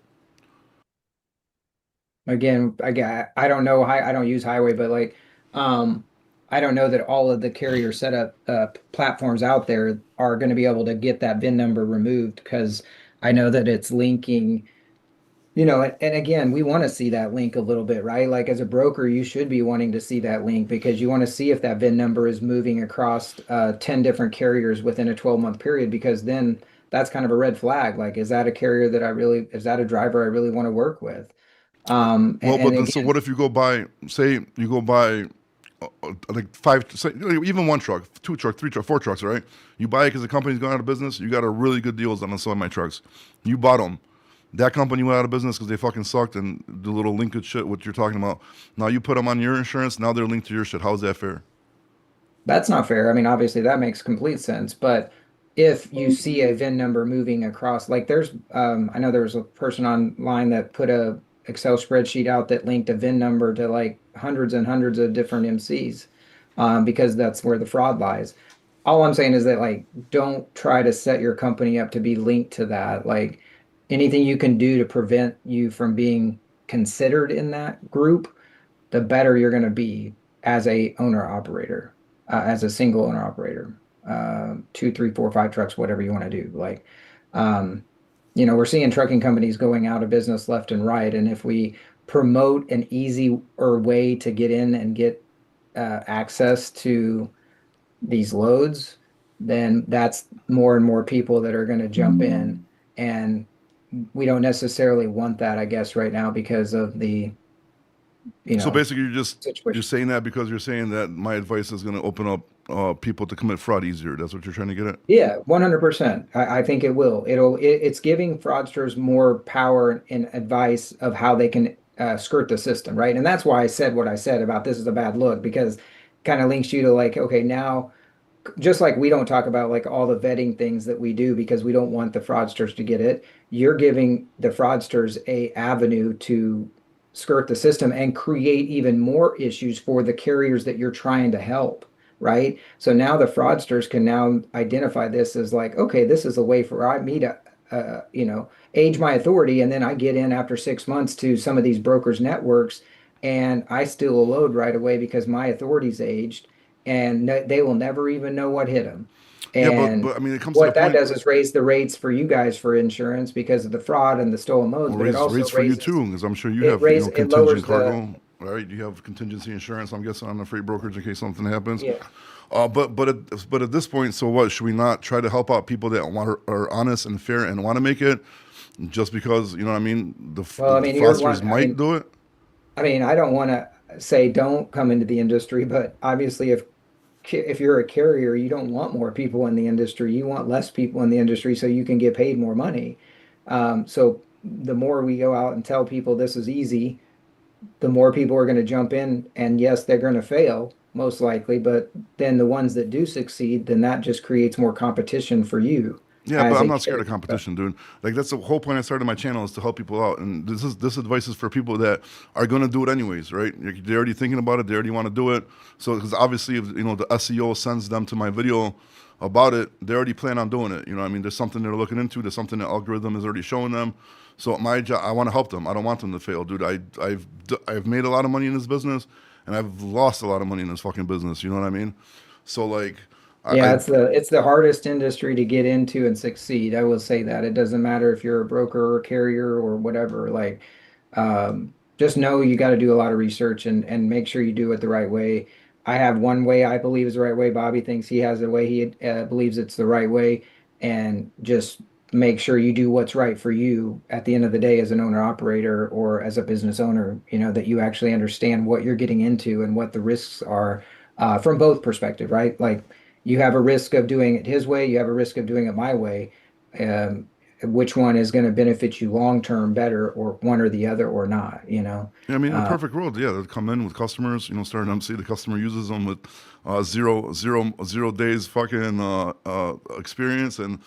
Again, I don't know, I don't use highway, but like, um, I don't know that all of the carrier setup platforms out there are going to be able to get that VIN number removed because I know that it's linking, and again, we want to see that link a little bit, right? Like as a broker, you should be wanting to see that link because you want to see if that VIN number is moving across 10 different carriers within a 12-month period, because then that's kind of a red flag. Like, is that a carrier that is that a driver I really want to work with? Well, And but then so again, what if you go buy, say you go buy like five, say, even one truck, two truck, three truck, four trucks, right? You buy it because the company's gone out of business. You got a really good deals on some of my trucks. You bought them. That company went out of business because they fucking sucked and the little linkage shit, what you're talking about. Now you put them on your insurance. Now they're linked to your shit. How's that fair? that's not fair. I mean, obviously that makes complete sense, but if you see a VIN number moving across, like I know there was a person online that put a Excel spreadsheet out that linked a VIN number to like hundreds and hundreds of different MCs, because that's where the fraud lies. All I'm saying is that, like, don't try to set your company up to be linked to that. Like, anything you can do to prevent you from being considered in that group, the better you're going to be as a owner operator, as a single owner operator, two, three, four, five trucks, whatever you want to do. Like, um, we're seeing trucking companies going out of business left and right. And if we promote an easier way to get in and get access to these loads, then that's more and more people that are going to jump in. And we don't necessarily want that, I guess, right now because of the, you So know, basically, you're situation. saying that because you're saying that my advice is going to open up people to commit fraud easier. That's what you're trying to get at. Yeah, 100%. I think it will. It's giving fraudsters more power and advice of how they can skirt the system, right? And that's why I said what I said about this is a bad look because kind of links you to like, okay, now just like we don't talk about like all the vetting things that we do because we don't want the fraudsters to get it, you're giving the fraudsters a avenue to skirt the system and create even more issues for the carriers that you're trying to help, right? So now the fraudsters can now identify this as like, okay, this is a way for me to age my authority, and then I get in after 6 months to some of these brokers networks and I steal a load right away because my authority's aged and they will never even know what hit them. Yeah, but And I mean, it comes to the what that point. does is raise the rates for you guys for insurance because of the fraud and the stolen loads, Well, but it raise also rates for you raises too, because I'm sure you it have raise it contingent lowers the cargo, right? You have contingency insurance. I'm guessing on the freight brokerage in case something happens. yeah. But at this point, so what? Should we not try to help out people that are honest and fair and want to make it, just because you know what I mean? Well, I The mean, you're fraudsters one. might do it. I mean, I don't want to say don't come into the industry, but obviously, if you're a carrier, you don't want more people in the industry. You want less people in the industry so you can get paid more money. So the more we go out and tell people this is easy, the more people are going to jump in. And yes, they're going to fail most likely, but then the ones that do succeed, then that just creates more competition for you Yeah, but as I'm a not scared of carrier. But competition, dude. Like that's the whole point I started my channel is to help people out, and this advice is for people that are gonna do it anyways, right? They're already thinking about it, they already want to do it. So because obviously, if the SEO sends them to my video about it, they already plan on doing it. You know, what I mean, there's something they're looking into. There's something the algorithm is already showing them. So my job, I want to help them. I don't want them to fail, dude. I've made a lot of money in this business, and I've lost a lot of money in this fucking business. You know what I mean? So like, yeah, I it's the hardest industry to get into and succeed. I will say that. It doesn't matter if you're a broker or a carrier or whatever. Like, just know you got to do a lot of research and make sure you do it the right way. I have one way I believe is the right way. Bobby thinks he has a way he believes it's the right way, and just make sure you do what's right for you at the end of the day as an owner operator or as a business owner. That you actually understand what you're getting into and what the risks are from both perspective, right? Like you have a risk of doing it his way, you have a risk of doing it my way. Um, which one is going to benefit you long term better, or one or the other, or not? Yeah, I mean, in a Uh, perfect world, yeah, they'd come in with customers, starting MC. The customer uses them with zero days fucking experience and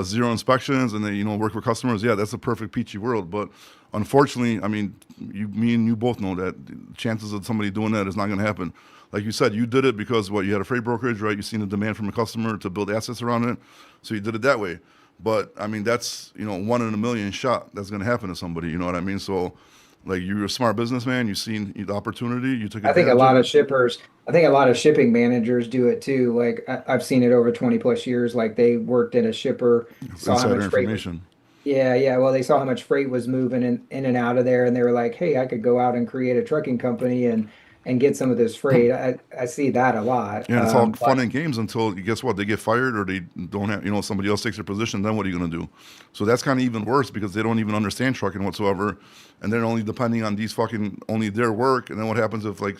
zero inspections, and they, work with customers. Yeah, that's a perfect peachy world. But unfortunately, I mean, me and you both know that the chances of somebody doing that is not going to happen. Like you said, you did it because what you had a freight brokerage, right? You seen the demand from a customer to build assets around it, so you did it that way. But I mean, that's one in a million shot that's going to happen to somebody. You know what I mean? So like you're a smart businessman. You've seen the opportunity. You took I think a advantage of lot of it. shippers, I think a lot of shipping managers do it too. Like I've seen it over 20 plus years. Like they worked at a shipper, saw how Insider much freight was. information. Yeah, yeah. Well, they saw how much freight was moving in and out of there, and they were like, "Hey, I could go out and create a trucking company and get some of this freight." I see that a lot. Yeah, and it's all fun But and games until guess what? They get fired or they don't have, somebody else takes their position. Then what are you going to do? So that's kind of even worse because they don't even understand trucking whatsoever, and they're only depending on these fucking only their work. And then what happens if like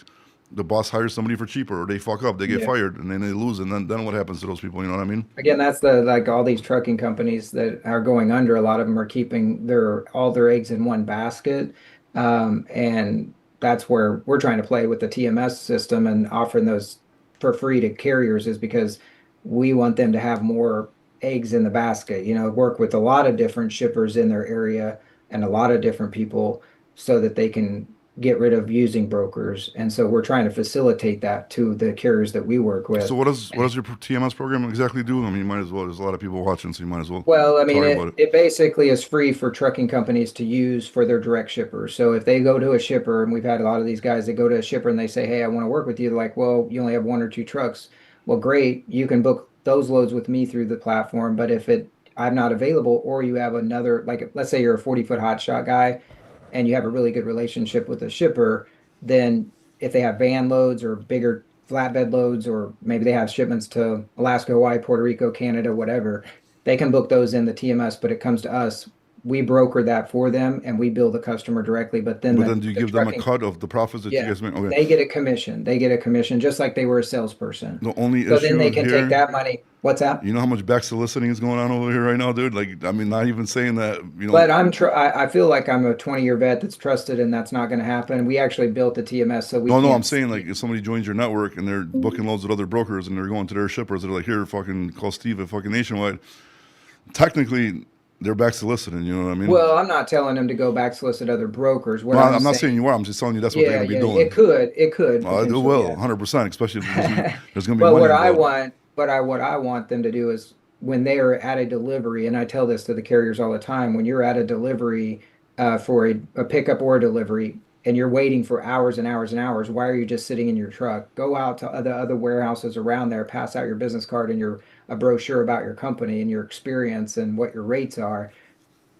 the boss hires somebody for cheaper or they fuck up, they get yeah. fired, and then they lose, and then what happens to those people? You know what I mean? Again, that's the like all these trucking companies that are going under. A lot of them are keeping all their eggs in one basket, and that's where we're trying to play with the TMS system and offering those for free to carriers is because we want them to have more eggs in the basket. Work with a lot of different shippers in their area and a lot of different people so that they can get rid of using brokers. And so we're trying to facilitate that to the carriers that we work So with. what does your TMS program exactly do? I mean, you might as well. There's a lot of people watching, so you might as well Well, I mean, talk about it it. it basically is free for trucking companies to use for their direct shippers. So if they go to a shipper, and we've had a lot of these guys that go to a shipper and they say, "Hey, I want to work with you," they're like, "Well, you only have one or two trucks." Well, great, you can book those loads with me through the platform. But if I'm not available, or you have another, like, let's say you're a 40-foot hotshot guy, and you have a really good relationship with the shipper, then if they have van loads or bigger flatbed loads, or maybe they have shipments to Alaska, Hawaii, Puerto Rico, Canada, whatever. They can book those in the TMS, but it comes to us. We broker that for them and we bill the customer directly. But then But then do you the give them a trucking, cut of the profits that you yeah, guys make? Okay. they get a commission. They get a commission just like they were a salesperson. The only So then they issue can take here, that money. What's that? you know how much back soliciting is going on over here right now, dude? Like, I mean, not even saying that, you know, But I feel like I'm a 20-year vet that's trusted, and that's not going to happen. We actually built the TMS so we no, I'm can't saying like see. if somebody joins your network and they're booking loads with other brokers and they're going to their shippers, they're like, here, fucking call Steve at fucking Nationwide. Technically, they're back soliciting, you know what I mean? Well, I'm not telling them to go back solicit other brokers. What Well, I'm I'm not saying saying, you are. I'm just telling you that's what they're yeah, going to be yeah, doing. it could It potentially, will, yeah. 100%, especially if there's going to be But money what I involved. want, what I want them to do is when they are at a delivery, and I tell this to the carriers all the time, when you're at a delivery for a pickup or a delivery, and you're waiting for hours and hours and hours, why are you just sitting in your truck? Go out to the other warehouses around there, pass out your business card and your a brochure about your company and your experience and what your rates are.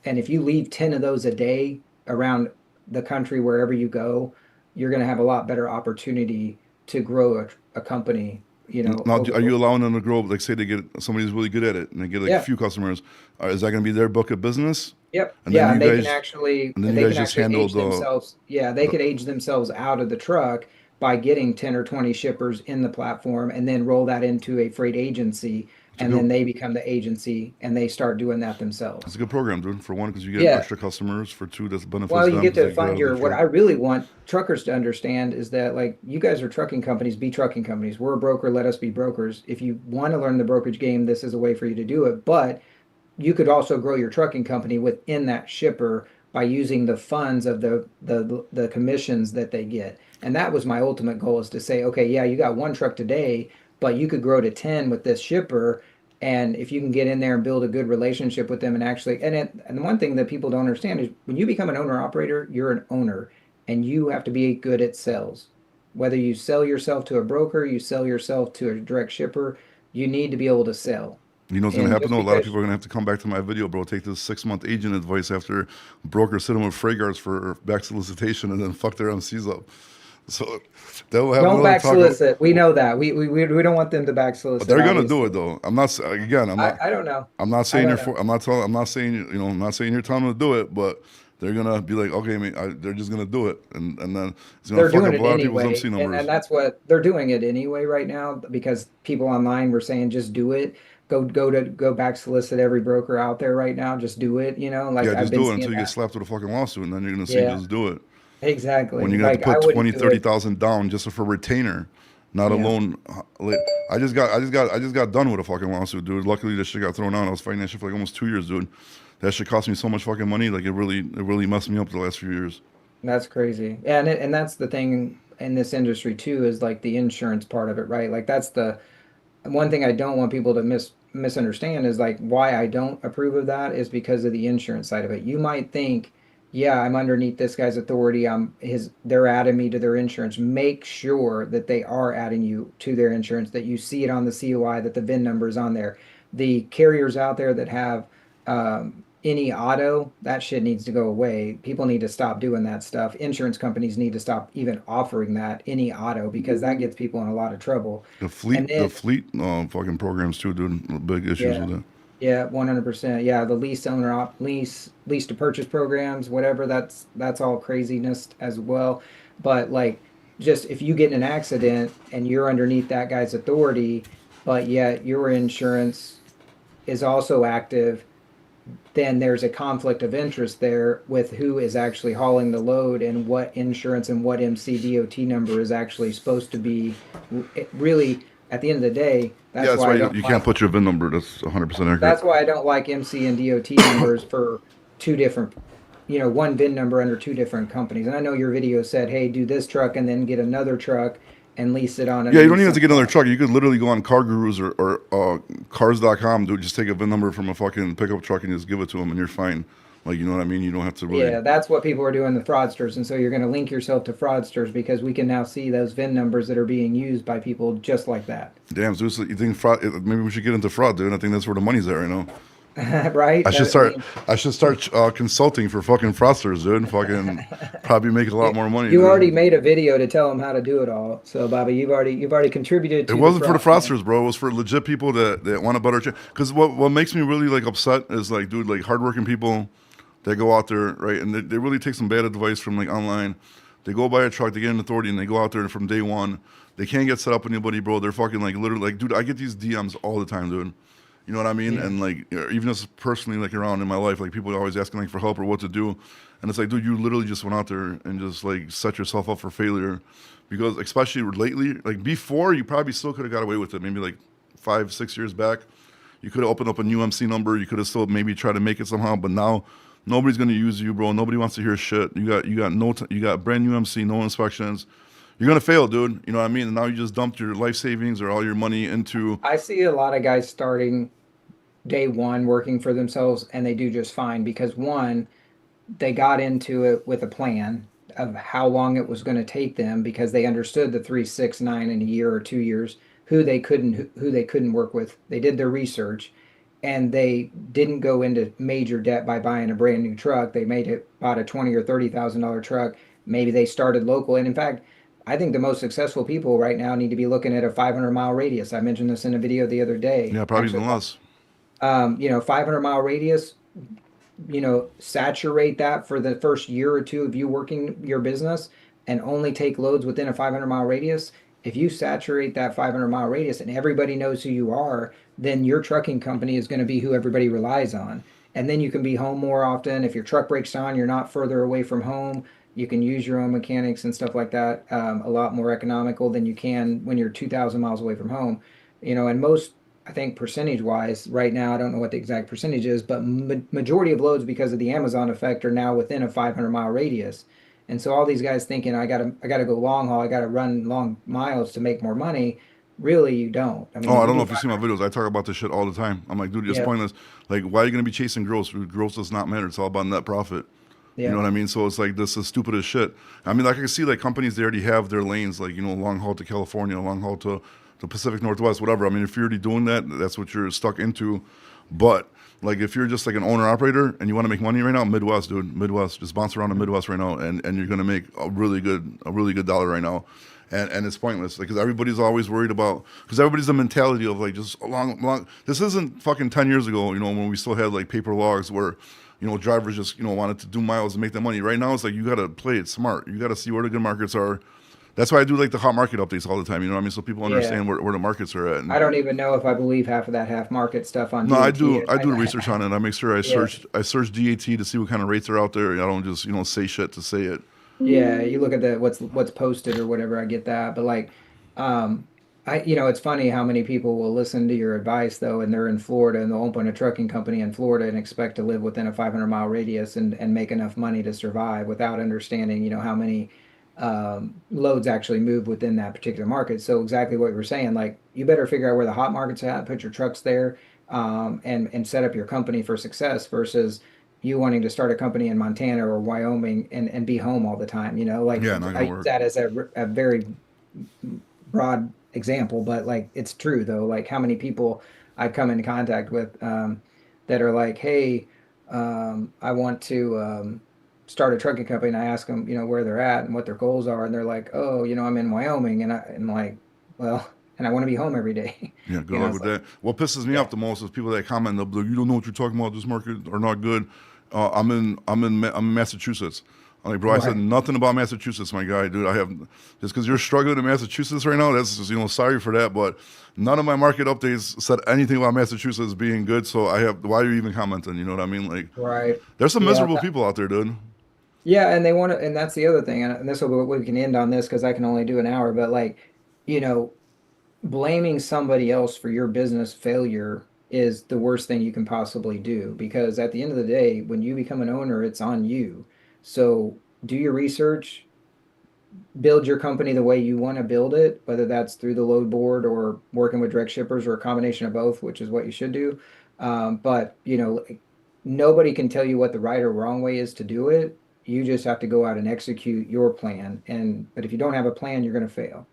And if you leave 10 of those a day around the country, wherever you go, you're going to have a lot better opportunity to grow a company, Now, over, are you over. allowing them to grow? Like, say they get somebody who's really good at it, and they get like a Yeah. few customers. Is that going to be their book of business? Yep. And then Yeah. you guys, and then you They guys can just actually handle age themselves. Yeah. They the could age themselves out of the truck by getting 10 or 20 shippers in the platform and then roll that into a freight agency. it's a And good, then they become the agency and they start doing that it's a themselves. good program, dude. For one, because you get Yeah. extra customers. For two, that benefits Well, you them get because to they get out find of their what truck. I really want truckers to understand is that, like, you guys are trucking companies, be trucking companies. We're a broker, let us be brokers. If you want to learn the brokerage game, this is a way for you to do it. But you could also grow your trucking company within that shipper by using the funds of the commissions that they get. And that was my ultimate goal, is to say, okay, yeah, you got one truck today, but you could grow to 10 with this shipper. And if you can get in there and build a good relationship with them and actually, and the one thing that people don't understand is when you become an owner operator, you're an owner and you have to be good at sales. Whether you sell yourself to a broker, you sell yourself to a direct shipper, you need to be able to sell. You know what's gonna And happen just though? A lot of because people are gonna have to come back to my video, bro. Take this 6 month agent advice after brokers sit them with freight guards for back solicitation and then fuck their MCs up. So that will happen. don't Another back talk. solicit. We know that. We don't want them to back But solicit, they're gonna do obviously. it though. I'm not again. I don't know. I'm not I saying don't you're know. for. I'm not telling. I'm not saying I'm not saying you're telling them to do it, but they're gonna be like, okay, they're just gonna do it, and then it's gonna They're fuck doing up a it lot of people's anyway, MC and numbers. that's what they're doing it anyway right now because people online were saying just do it. Go back solicit every broker out there right now. Just do it. Like Yeah, I've just been do it seeing until you get that. slapped with a fucking lawsuit, and then you're gonna see Yeah, just do it. When exactly. you're gonna have to Like I put wouldn't 20, do it. 30,000 down just for retainer, not Yeah. alone. Like, I just got done with a fucking lawsuit, dude. Luckily, this shit got thrown out. I was fighting that shit for like almost 2 years, dude. That shit cost me so much fucking money. Like it really messed me up the last few years. That's crazy. Yeah, and that's the thing in this industry too, is like the insurance part of it, right? Like that's the one thing I don't want people to misunderstand is like why I don't approve of that is because of the insurance side of it. You might think, yeah, I'm underneath this guy's authority. They're adding me to their insurance. Make sure that they are adding you to their insurance, that you see it on the COI, that the VIN number is on there. The carriers out there that have any auto, that shit needs to go away. People need to stop doing that stuff. Insurance companies need to stop even offering that any auto because that gets people in a lot of trouble. And The then, fleet, fucking programs too, dude. Big issues yeah, with it. yeah, 100%. Yeah, the lease to purchase programs, whatever, that's all craziness as well. But like just if you get in an accident and you're underneath that guy's authority, but yet your insurance is also active, then there's a conflict of interest there with who is actually hauling the load and what insurance and what MCDOT number is actually supposed to be. It really, at the end of the day, Yeah, that's that's why why I don't you can't like put your VIN number. That's 100% accurate. that's why I don't like MC and DOT numbers for two different, one VIN number under two different companies. And I know your video said, hey, do this truck and then get another truck and lease it on Yeah, you don't underneath even have to get someone another else. truck. You could literally go on Car Gurus or cars.com, dude. Just take a VIN number from a fucking pickup truck and just give it to them, and you're fine. Like, you know what I mean? You don't have to really. Yeah, that's what people are doing, the fraudsters. And so you're going to link yourself to fraudsters because we can now see those VIN numbers that are being used by people just like that. Damn, Zeus, you think fraud? Maybe we should get into fraud, dude. I think that's where the money's at right now. right? I should I start. mean, I should start consulting for fucking frosters, dude. Fucking probably make a lot you, more money, you already dude. made a video to tell them how to do it all. So, Bobby, you've already contributed It to the wasn't for the frost, man. frosters, bro. It was for legit people that want a better chance. Because what makes me really like upset is like, dude, like hardworking people that go out there, right, and they really take some bad advice from like online. They go buy a truck, they get an authority, and they go out there and from day one. They can't get set up with anybody, bro. They're fucking like literally like, dude. I get these DMs all the time, dude. You know what I mean? Yeah. And like, even just personally, like around in my life, like people are always asking like for help or what to do, and it's like, dude, you literally just went out there and just like set yourself up for failure, because especially lately, like before, you probably still could have got away with it. Maybe like 5, 6 years back, you could have opened up a new MC number. You could have still maybe tried to make it somehow. But now, nobody's gonna use you, bro. Nobody wants to hear shit. You got brand new MC, no inspections. You're gonna fail, dude. You know what I mean? And now you just dumped your life savings or all your money into. I see a lot of guys starting day one working for themselves, and they do just fine because one, they got into it with a plan of how long it was going to take them because they understood the 3, 6, 9 in a year or 2 years, who they couldn't work with. They did their research and they didn't go into major debt by buying a brand new truck. They made it bought a 20 or $30,000 truck. Maybe they started local. And in fact, I think the most successful people right now need to be looking at a 500-mile radius. I mentioned this in a video the other day. Yeah, probably Actually, even less. 500-mile radius, saturate that for the first year or two of you working your business and only take loads within a 500-mile radius. If you saturate that 500-mile radius and everybody knows who you are, then your trucking company is going to be who everybody relies on. And then you can be home more often. If your truck breaks down, you're not further away from home. You can use your own mechanics and stuff like that, a lot more economical than you can when you're 2,000 miles away from home. And most, I think percentage wise, right now, I don't know what the exact percentage is, but majority of loads because of the Amazon effect are now within a 500-mile radius. And so all these guys thinking I gotta go long haul, I gotta run long miles to make more money. Really, you don't. I Oh, mean, I you don't know do if you see my 500. videos. I talk about this shit all the time. I'm like, dude, it's Yeah, pointless. Like, why are you gonna be chasing gross? Gross does not matter. It's all about net profit. You know yeah, what I mean? So it's like this is stupid as shit. I mean, like I can see like companies they already have their lanes, like long haul to California, long haul to the Pacific Northwest, whatever. I mean, if you're already doing that, that's what you're stuck into. But like if you're just like an owner operator and you want to make money right now, Midwest, dude, Midwest, just bounce around the Midwest right now, and you're gonna make a really good dollar right now. And it's pointless because everybody's always worried about because everybody's the mentality of like just long. This isn't fucking 10 years ago, when we still had like paper logs where drivers just wanted to do miles and make the money. Right now, it's like you got to play it smart. You got to see where the good markets are. That's why I do like the hot market updates all the time. You know what I mean? So people yeah. understand where the markets are at. I And don't even know if I believe half of that half market stuff on no, I DAT. do. I do the research on it. I make sure Yeah, I search DAT to see what kind of rates are out there. I don't just say shit to say it. yeah, you look at the what's posted or whatever, I get that. But like, it's funny how many people will listen to your advice though, and they're in Florida and they'll open a trucking company in Florida and expect to live within a 500-mile radius and make enough money to survive without understanding, how many loads actually move within that particular market. So exactly what you were saying, like you better figure out where the hot market's at, put your trucks there, and set up your company for success versus you wanting to start a company in Montana or Wyoming and be home all the time. Like Yeah, not I gonna use work. that as a very broad example, but like it's true though. Like how many people I've come into contact with that are like, hey, I want to start a trucking company, and I ask them, where they're at and what their goals are, and they're like, oh, I'm in Wyoming, and like, well, and I want to be home every day. Yeah, good luck It's with like, that. What pisses me yeah, off the most is people that comment, they'll be like, "You don't know what you're talking about. This market are not good." I'm in Massachusetts. I'm like, bro, I said right. nothing about Massachusetts, my guy, dude. I have just because you're struggling in Massachusetts right now. That's just sorry for that, but none of my market updates said anything about Massachusetts being good. So I have. Why are you even commenting? You know what I mean? Like, Right. there's some Yeah. miserable people out there, dude. Yeah, and they want to, and that's the other thing, and this will we can end on this because I can only do an hour, but like, you know, blaming somebody else for your business failure is the worst thing you can possibly do because at the end of the day, when you become an owner, it's on you. So do your research, build your company the way you want to build it, whether that's through the load board or working with direct shippers or a combination of both, which is what you should do. But like, nobody can tell you what the right or wrong way is to do it. You just have to go out and execute your plan. But if you don't have a plan, you're going to fail.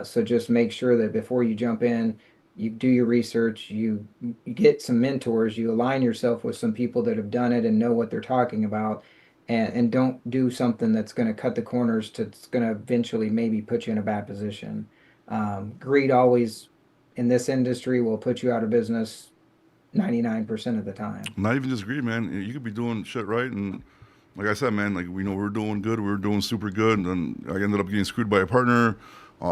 So just make sure that before you jump in, you do your research, you get some mentors, you align yourself with some people that have done it and know what they're talking about, and don't do something that's going to cut the corners to it's going to eventually maybe put you in a bad position. Greed always in this industry will put you out of business 99% of the time. Not even just greed, man. You could be doing shit right, and like I said, man, like we know we're doing good, we're doing super good, and then I ended up getting screwed by a partner,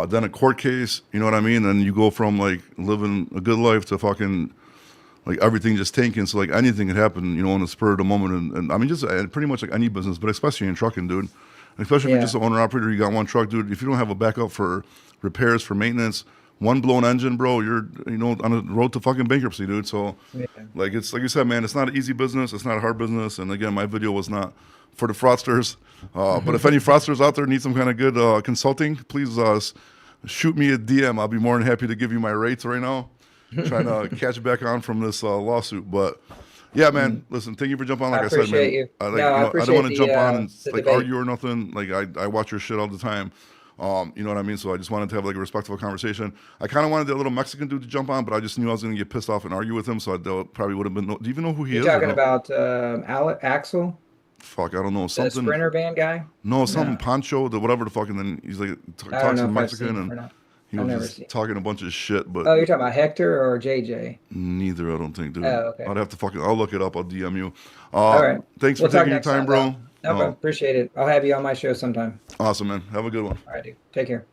then a court case. You know what I mean? And you go from like living a good life to fucking like everything just tanking. So like anything could happen, you know, on the spur of the moment. And I mean, just pretty much like any business, but especially in trucking, dude. And especially if you're Yeah, just an owner operator, you got one truck, dude. If you don't have a backup for repairs, for maintenance, one blown engine, bro, you're on the road to fucking bankruptcy, dude. So yeah. like it's like you said, man, it's not an easy business. It's not a hard business. And again, my video was not for the fraudsters. But if any fraudsters out there need some kind of good consulting, please shoot me a DM. I'll be more than happy to give you my rates right now. Trying to catch back on from this lawsuit, but yeah, man. Listen, thank you for jumping on. I Like I said, appreciate man, you. I No, like I I don't want appreciate to jump on and the like debate. argue or nothing. Like I watch your shit all the time. You know what I mean? So I just wanted to have like a respectful conversation. I kind of wanted that little Mexican dude to jump on, but I just knew I was going to get pissed off and argue with him. So I probably would have been. Do you even know who he You're is or talking no? about Axel, Fuck, I don't know the something. Sprinter band guy? No, something No, Pancho, the whatever the fuck, and then he's like I don't talks know in if I've seen Mexican, him and or not. he I've was never just seen. talking a bunch of shit. But Oh, you're talking about Hector or JJ? neither, I don't think, dude. Oh, okay. I'd have to fucking. I'll look it up. I'll DM you. All right. Thanks for We'll talk taking your next time, time, though. bro. No problem. Appreciate it. I'll have you on my show sometime. Awesome, man. Have a good one. All right, dude. Take care.